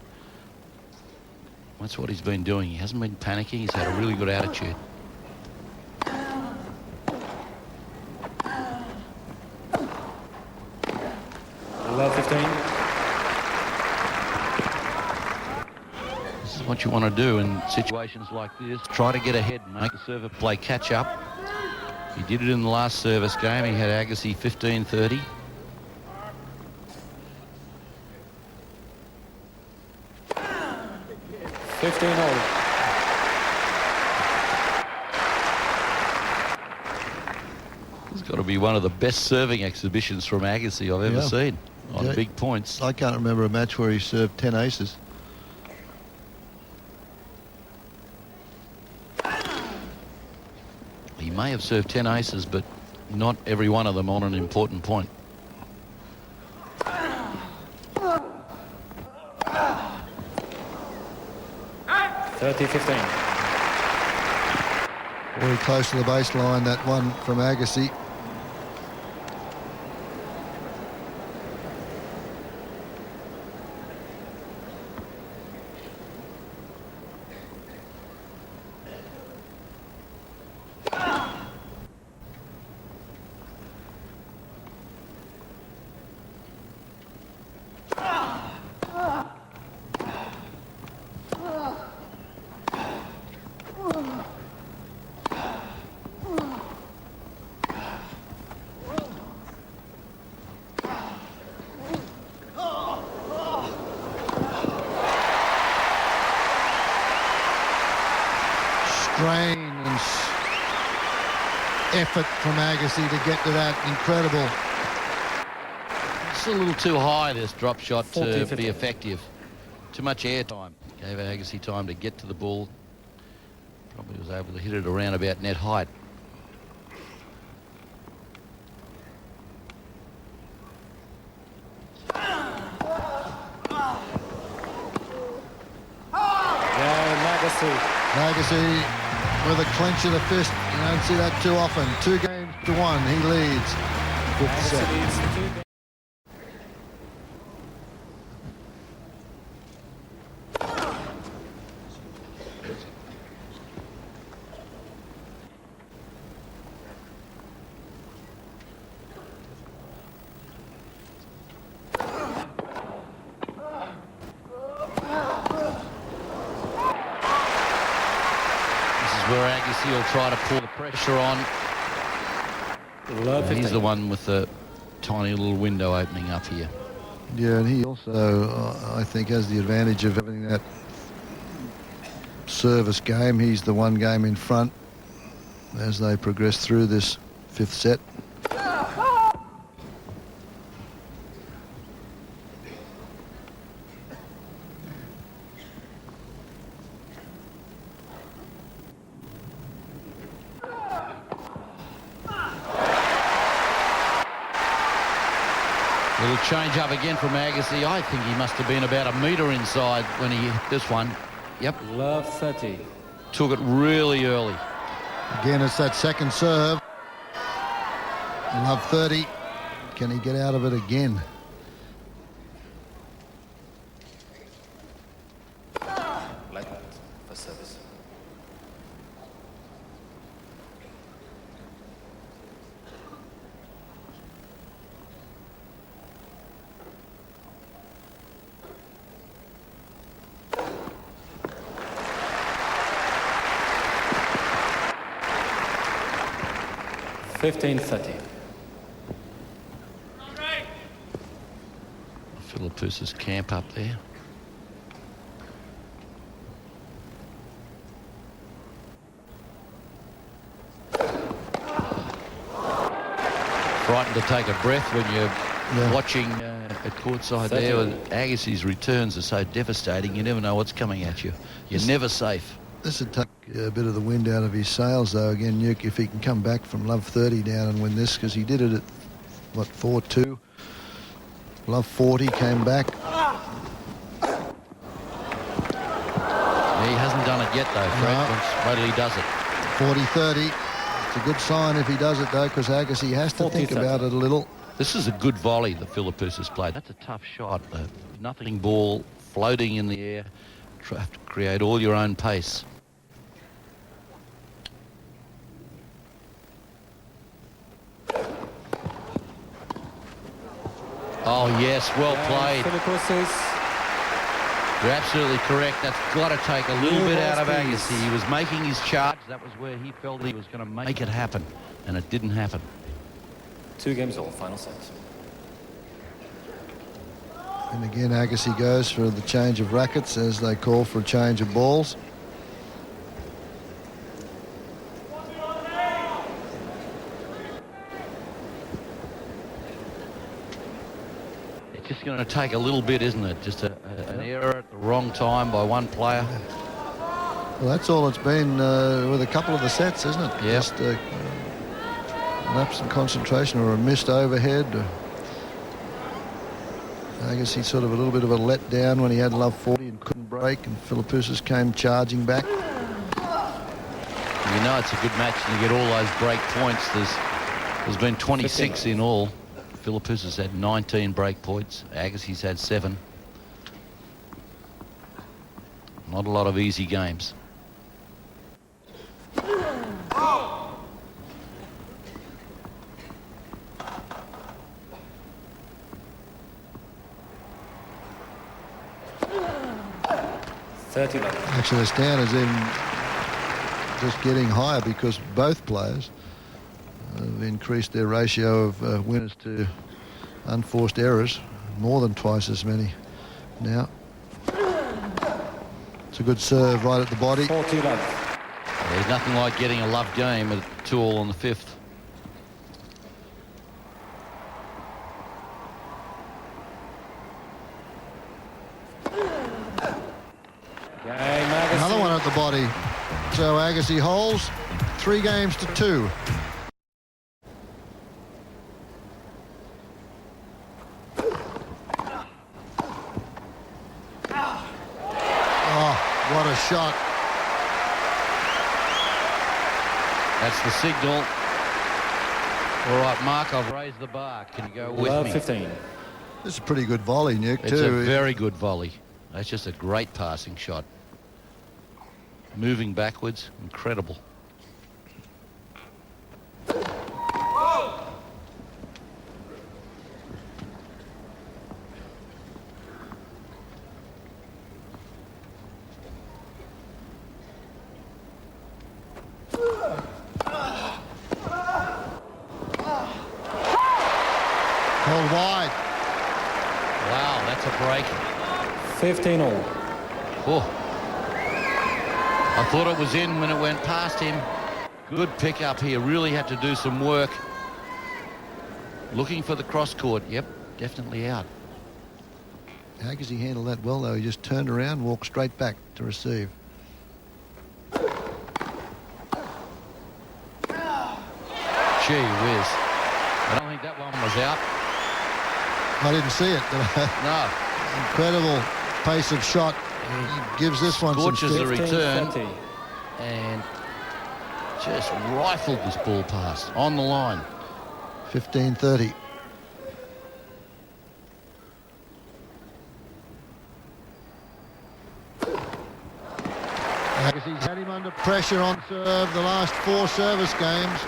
That's what he's been doing. He hasn't been panicking. He's had a really good attitude. Love 15. This is what you want to do in situations like this. Try to get ahead and make the server play catch up. He did it in the last service game. He had Agassi 15-30. It's got to be one of the best serving exhibitions from Agassi I've ever seen on big points. I can't remember a match where he served 10 aces. He may have served 10 aces, but not every one of them on an important point. Very close to the baseline, that one from Agassi. Strain and effort from Agassi to get to that. Incredible. It's a little too high, this drop shot, to be effective. Too much air time. Gave Agassi time to get to the ball. Probably was able to hit it around about net height. Agassi with a clench of the fist. You don't see that too often. 2 games to 1. He leads. 5th set. where Agassi will try to pull the pressure on. Love He's 15. the one with the tiny little window opening up here. Yeah, and he also, I think, has the advantage of having that service game. He's the one game in front as they progress through this fifth set. Little change up again from Agassi. I think he must have been about a metre inside when he hit this one. Yep. Love 30. Took it really early. Again, it's that second serve. Love 30. Can he get out of it again? Black for service. $15-30. Philippoussis camp up there. Frightened to take a breath when you're watching at courtside there. Agassi's returns are so devastating. You never know what's coming at you. You're never safe. This would take a bit of the wind out of his sails, though, again, Nuke, if he can come back from love 30 down and win this, because he did it at, what, 4-2. Love 40 came back. He hasn't done it yet, though, Fred. No. Once Motley does it. 40-30. It's a good sign if he does it, though, because Agassi has to think 40-30. about it a little. This is a good volley that Philippoussis played. That's a tough shot. Nothing ball floating in the air. Have to create all your own pace. Oh, yes, well played. Philippoussis. You're absolutely correct. That's got to take a little bit out of Agassi. He was making his charge. That was where he felt he was going to make it happen, and it didn't happen. 2 games all, final set. And again, Agassi goes for the change of rackets as they call for a change of balls. It's just going to take a little bit, isn't it? Just an error at the wrong time by one player. Well, that's all it's been with a couple of the sets, isn't it? Yep. Just lapse in concentration or a missed overhead. Agassi sort of a little bit of a letdown when he had love 40 and couldn't break, and Philippoussis came charging back. You know it's a good match and you get all those break points. There's been 26 in all. Philippoussis had 19 break points. Agassi's had 7. Not a lot of easy games. Actually, the standards in just getting higher because both players have increased their ratio of winners to unforced errors, more than twice as many now. It's a good serve right at the body. 40 love. There's nothing like getting a love game at 2-all on the 5th. Another one at the body. So Agassi holds 3 games to 2. Oh, what a shot. That's the signal. All right, Mark, I've raised the bar. Can you go with Love me? 15. This is a pretty good volley, Nick, It's too. a very good volley. That's just a great passing shot. Moving backwards, incredible. 15 all. Oh. I thought it was in when it went past him. Good pick up here. Really had to do some work. Looking for the cross court. Yep, definitely out. Agassi handled that well, though. He just turned around, walked straight back to receive. Gee whiz. I don't think that one was out. I didn't see it. No. Incredible pace of shot. He gives this one some Scorches the stick. return 30. and just rifled this ball past on the line. 15-30. Agassi's had him under pressure on serve the last 4 service games.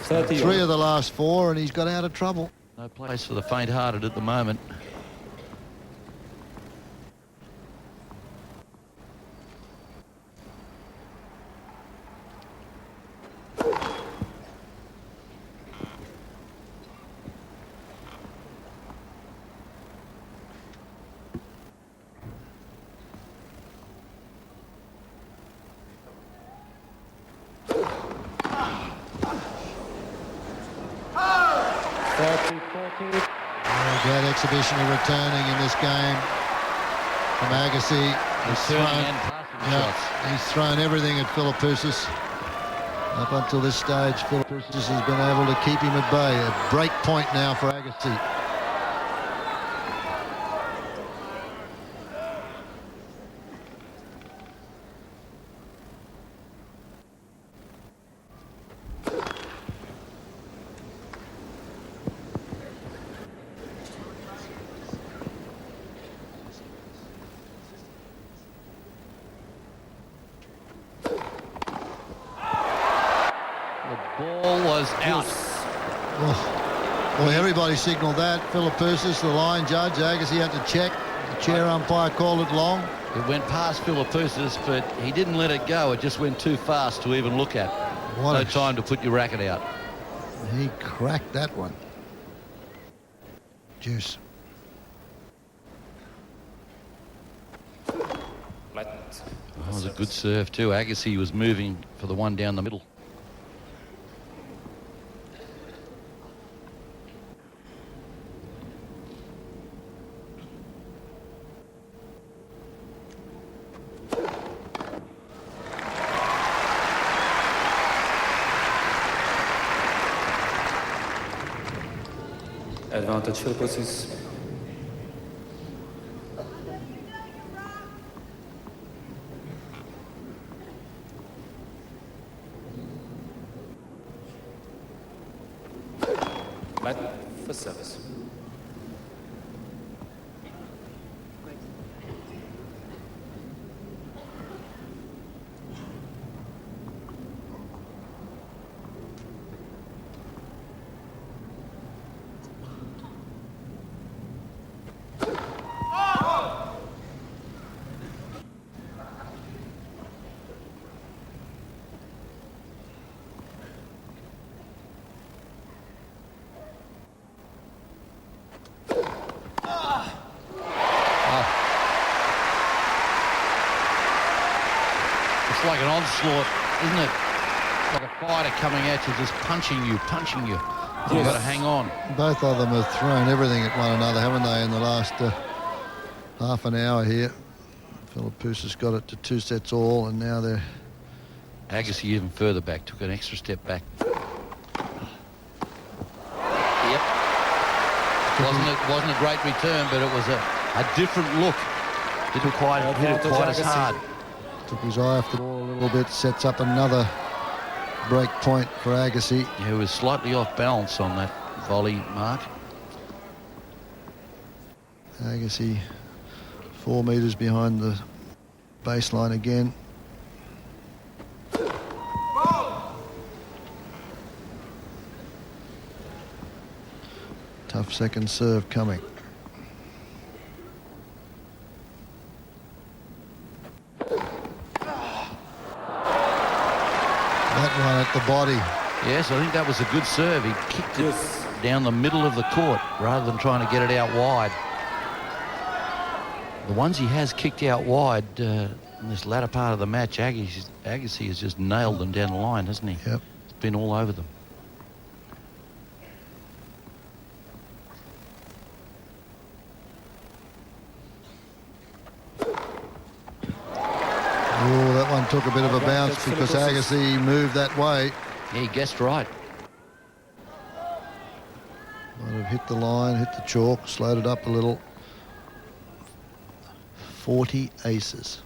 30 3 all. of the last 4, and he's got out of trouble. No place for the faint-hearted at the moment. Great exhibition of returning in this game from Agassi. Returning and passing shots. He's thrown everything at Philippoussis. Up until this stage, Philippoussis has been able to keep him at bay. A break point now for Agassi. Ball was out. Oh. Well, everybody signalled that. Philippoussis, the line judge. Agassi had to check. The chair umpire called it long. It went past Philippoussis, but he didn't let it go. It just went too fast to even look at. What No a time to put your racket out. He cracked that one. Juice. That was a good serve too. Agassi was moving for the one down the middle. Advantage Philippoussis. Back for service. It's like an onslaught, isn't it? Like a fighter coming at you, just punching you. You've got to hang on. Both of them have thrown everything at one another, haven't they, in the last half an hour here. Philippoussis got it to 2 sets all, and now they're... Agassi even further back, took an extra step back. Yep. Wasn't a great return, but it was a different look. Didn't quite hit it quite as hard. Took his eye off the ball a little bit, sets up another break point for Agassi. Yeah, he was slightly off balance on that volley, Mark. Agassi 4 metres behind the baseline again. Tough second serve coming. That one at the body. Yes, I think that was a good serve. He kicked it down the middle of the court rather than trying to get it out wide. The ones he has kicked out wide in this latter part of the match, Agassi has just nailed them down the line, hasn't he? Yep. It's been all over them. Oh, that one took a bit of a bounce because Agassi moved that way. Yeah, he guessed right. Might have hit the line, hit the chalk, slowed it up a little. 40 aces.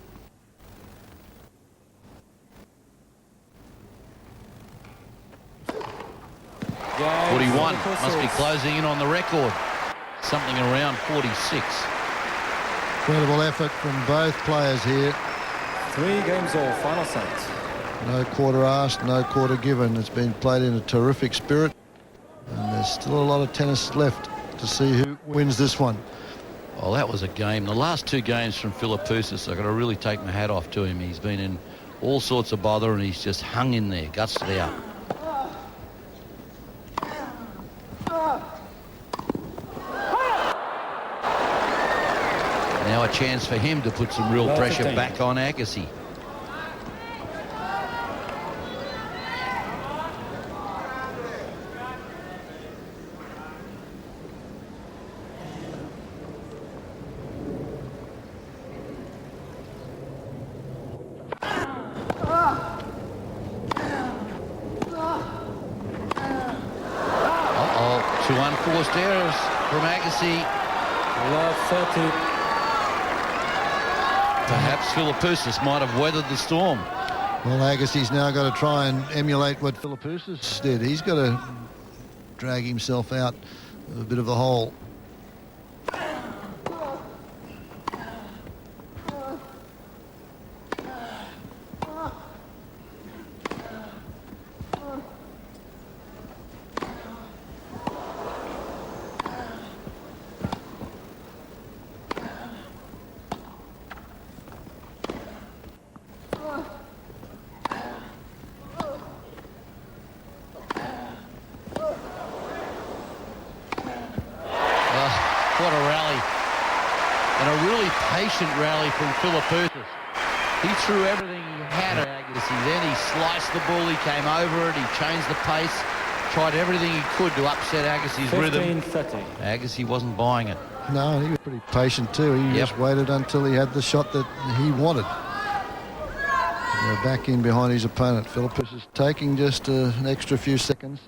Yeah, 41 must be closing in on the record. Something around 46. Incredible effort from both players here. 3 games all, final set. No quarter asked, no quarter given. It's been played in a terrific spirit. And there's still a lot of tennis left to see who wins this one. Well, that was a game. The last 2 games from Philippoussis, I've got to really take my hat off to him. He's been in all sorts of bother and he's just hung in there, gutsed it out. Now a chance for him to put some real pressure back on Agassi. Uh-oh, 2 unforced errors from Agassi. Love 30. Perhaps Philippoussis might have weathered the storm. Well, Agassi's now got to try and emulate what Philippoussis did. He's got to drag himself out of a bit of a hole. What a rally. And a really patient rally from Philippoussis. He threw everything he had at Agassi. Then he sliced the ball, he came over it, he changed the pace, tried everything he could to upset Agassi's rhythm. 15-30. Agassi wasn't buying it. No, he was pretty patient too. He just waited until he had the shot that he wanted. Back in behind his opponent. Philippoussis taking just an extra few seconds.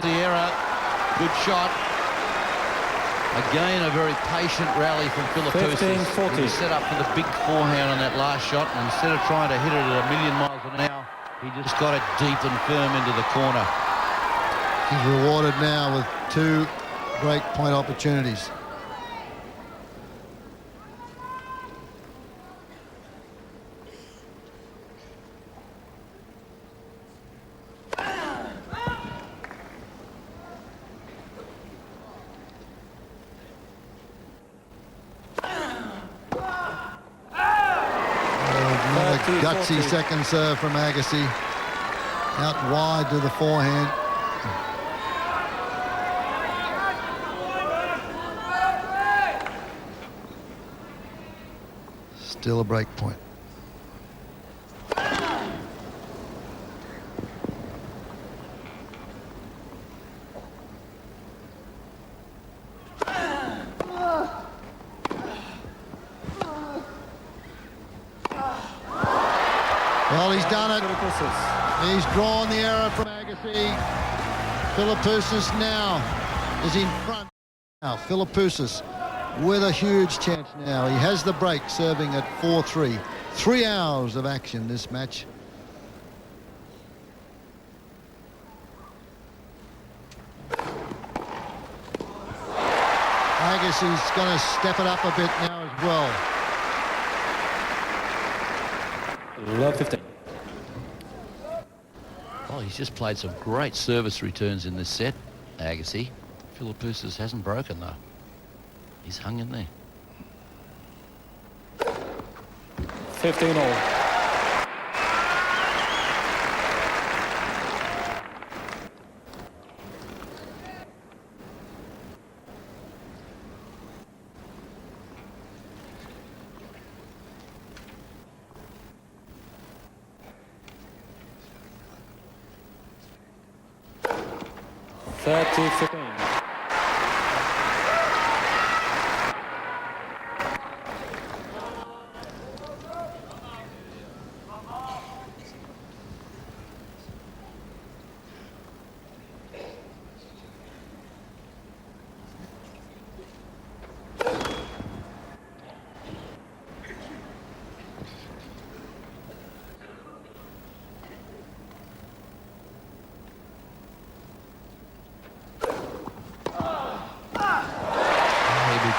The error, good shot. Again, a very patient rally from Philippoussis. 15-40. He set up for the big forehand on that last shot, and instead of trying to hit it at 1,000,000 miles an hour, he just got it deep and firm into the corner. He's rewarded now with 2 break point opportunities. Gutsy second serve from Agassi. Out wide to the forehand. Still a break point. Well, he's done it. He's drawn the error from Agassi. Philippoussis now is in front. Now, Philippoussis with a huge chance now. He has the break, serving at 4-3. 3 hours of action this match. Agassi's going to step it up a bit now as well. Love 15. Oh, he's just played some great service returns in this set, Agassi. Philippoussis hasn't broken, though. He's hung in there. 15-all.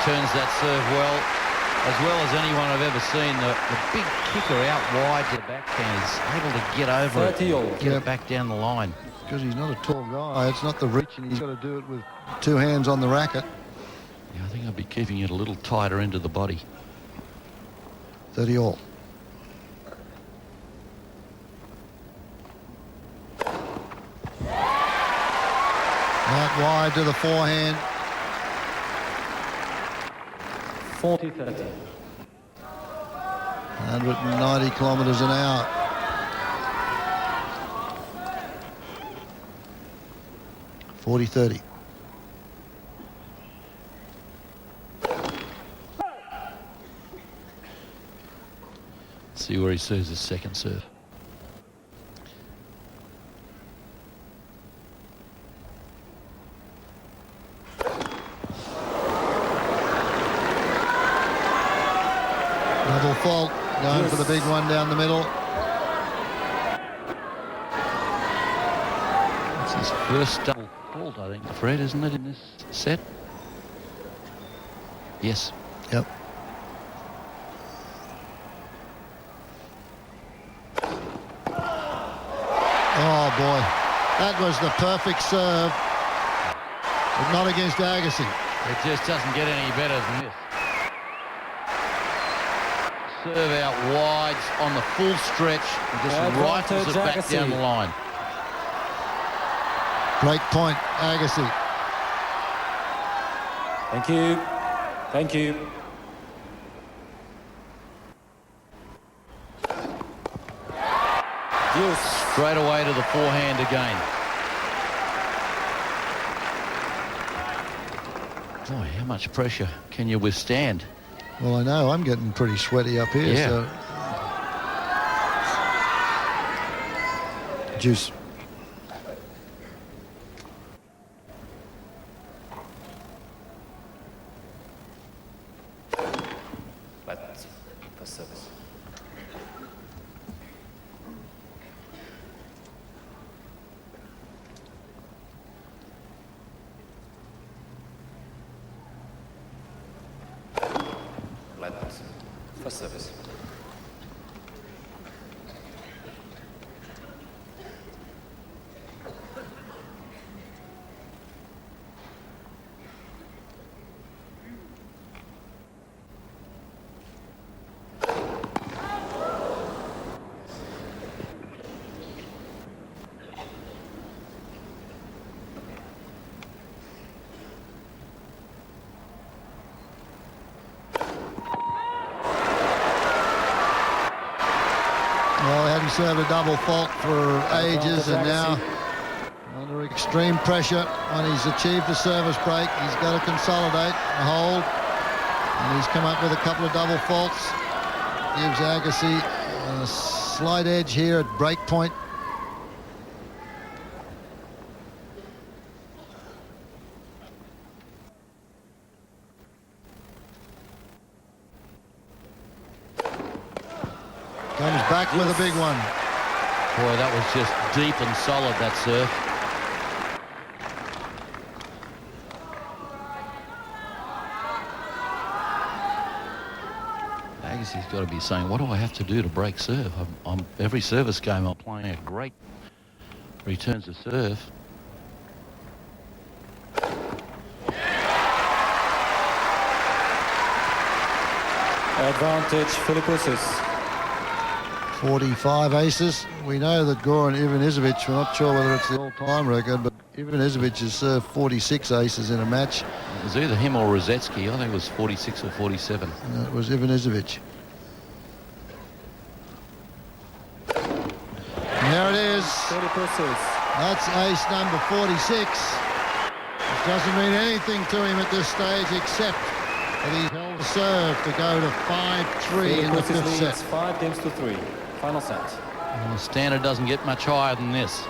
Turns that serve well as anyone I've ever seen. The big kicker out wide to the backhand is able to get over it, get it back down the line. Because he's not a tall guy, it's not the reaching. He's got to do it with two hands on the racket. Yeah, I think I'd be keeping it a little tighter into the body. 30-all. Out wide to the forehand. 40-30. 190 kilometres an hour. .40-30. See where he serves his second serve. Double fault, going for the big one down the middle. It's his first double fault, I think, Fred, isn't it, in this set? Yes. Yep. Oh, boy. That was the perfect serve, but not against Agassi. It just doesn't get any better than this. Serve out wide on the full stretch and just rifles it back down the line. Great point, Agassi. Thank you. Thank you. Straight away to the forehand again. Boy, how much pressure can you withstand? Well, I know I'm getting pretty sweaty up here. Yeah. So. Juice. But for service. For service. Well, he hadn't served a double fault for ages, and now under extreme pressure when he's achieved the service break, he's got to consolidate and hold. And he's come up with a couple of double faults. Gives Agassi a slight edge here at break point. Comes back with a big one. Boy, that was just deep and solid, that serve. Agassi's got to be saying, what do I have to do to break serve? Every service game I'm playing a great Returns the serve. Advantage, Philippoussis. 45 aces. We know that Goran Ivanisevic, we're not sure whether it's the all-time record, but Ivanisevic has served 46 aces in a match. It was either him or Rosetsky. I think it was 46 or 47. It was Ivanisevic. And there it is. Philippoussis. That's ace number 46. Which doesn't mean anything to him at this stage except that he's held a serve to go to 5-3 in the fifth set. Leads 5 games to 3. Final set. Well, the standard doesn't get much higher than this.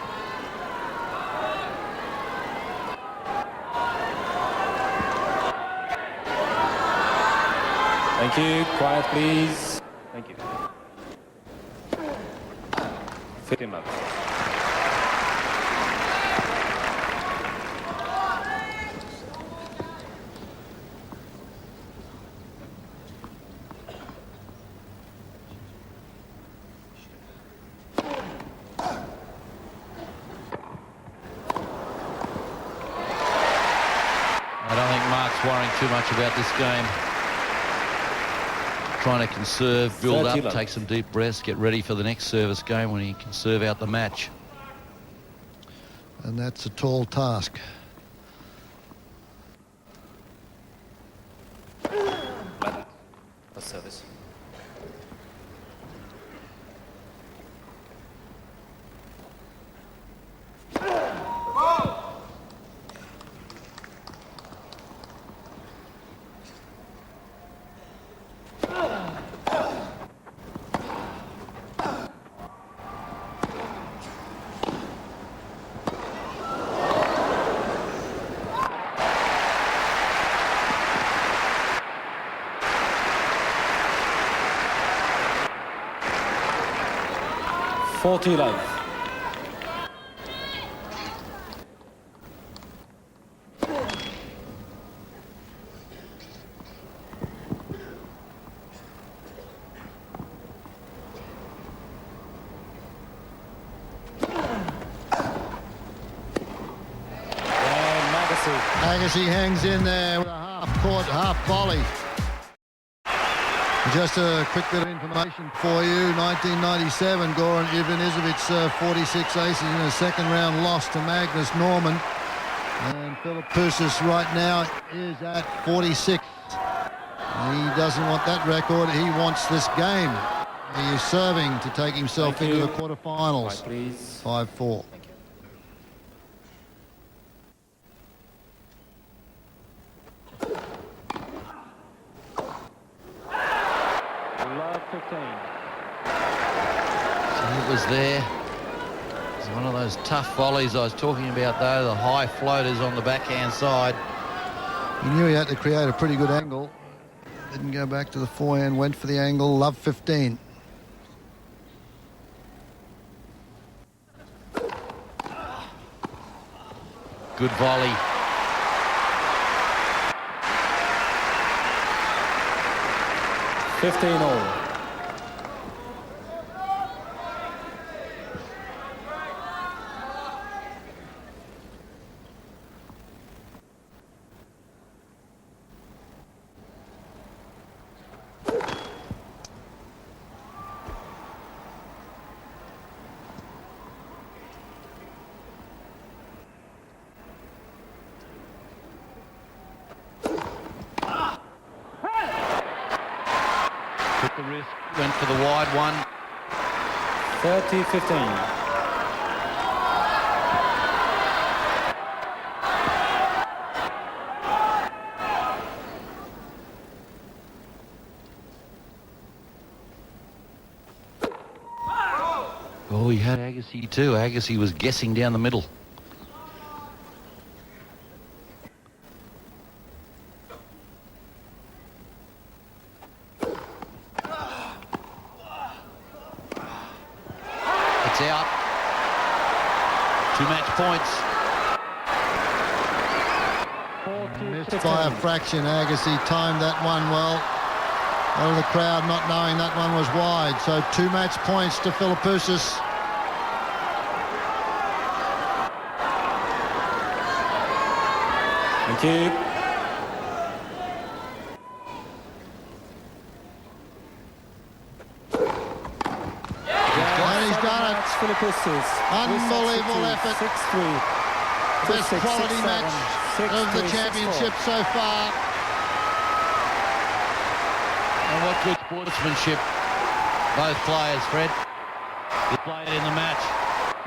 Thank you. Quiet, please. Thank you. 15 marks. I don't think Mark's worrying too much about this game. Trying to conserve, build up, take some deep breaths, get ready for the next service game when he can serve out the match. And that's a tall task. A service. Forty love. Agassi hangs in there with a half-court, half-volley. Just a quick bit of information for you. 1997, Goran Ivanisevic served 46 aces in a second-round loss to Magnus Norman. And Philippoussis right now is at 46. He doesn't want that record. He wants this game. He is serving to take himself into the quarterfinals. 5-4. It was there. It's one of those tough volleys I was talking about, though, the high floaters on the backhand side. He knew he had to create a pretty good angle. Didn't go back to the forehand, went for the angle, love 15. Good volley. $15-all. Took the risk, went for the wide one. 30-15. Oh, he had Agassi too. Agassi was guessing down the middle. It's out. 2 match points. Missed by a fraction. Agassi timed that one well. A lot of the crowd not knowing that one was wide. So 2 match points to Philippoussis. Thank you. And he's done it. Philippoussis. Unbelievable effort. 6-3. Best 6-6, quality 6-7, match of the 6-3, championship 6-4. so far. And what good sportsmanship, both players, Fred. They played in the match.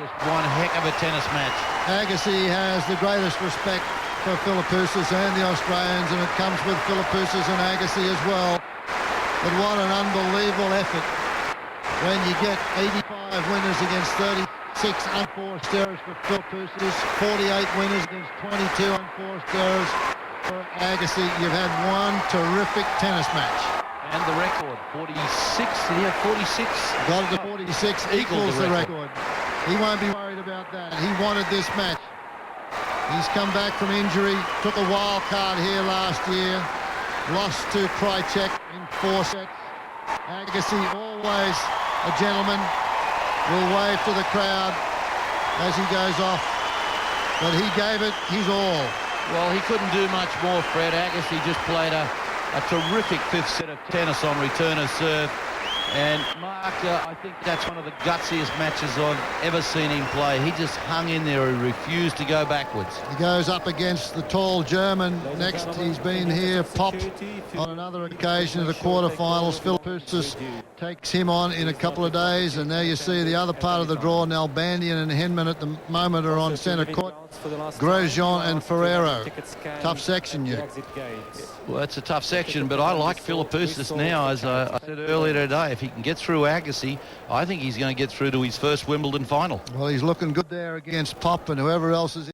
Just one heck of a tennis match. Agassi has the greatest respect for Philippoussis and the Australians, and it comes with Philippoussis and Agassi as well. But what an unbelievable effort when you get 85 winners against 36 unforced errors for Philippoussis, 48 winners against 22 unforced errors for Agassi. You've had one terrific tennis match. And the record, 46. Did he have 46? Got it to 46, equals the record. He won't be worried about that. He wanted this match. He's come back from injury, took a wild card here last year, lost to Krajicek in 4 sets. Agassi, always a gentleman, will wave to the crowd as he goes off, but he gave it his all. Well, he couldn't do much more, Fred. Agassi just played a terrific fifth set of tennis on return of serve. And Mark, I think that's one of the gutsiest matches I've ever seen him play. He just hung in there. He refused to go backwards. He goes up against the tall German. Next, he's been here, popped on another occasion at the quarterfinals. Philippoussis takes him on in a couple of days, and now you see the other part of the draw. Nalbandian and Henman at the moment are on centre court. Grosjean and Ferrero. Tough section, you. Well, it's a tough section, but I like Philippoussis now, as I said earlier today. If he can get through Agassi, I think he's going to get through to his first Wimbledon final. Well, he's looking good there against Pop and whoever else is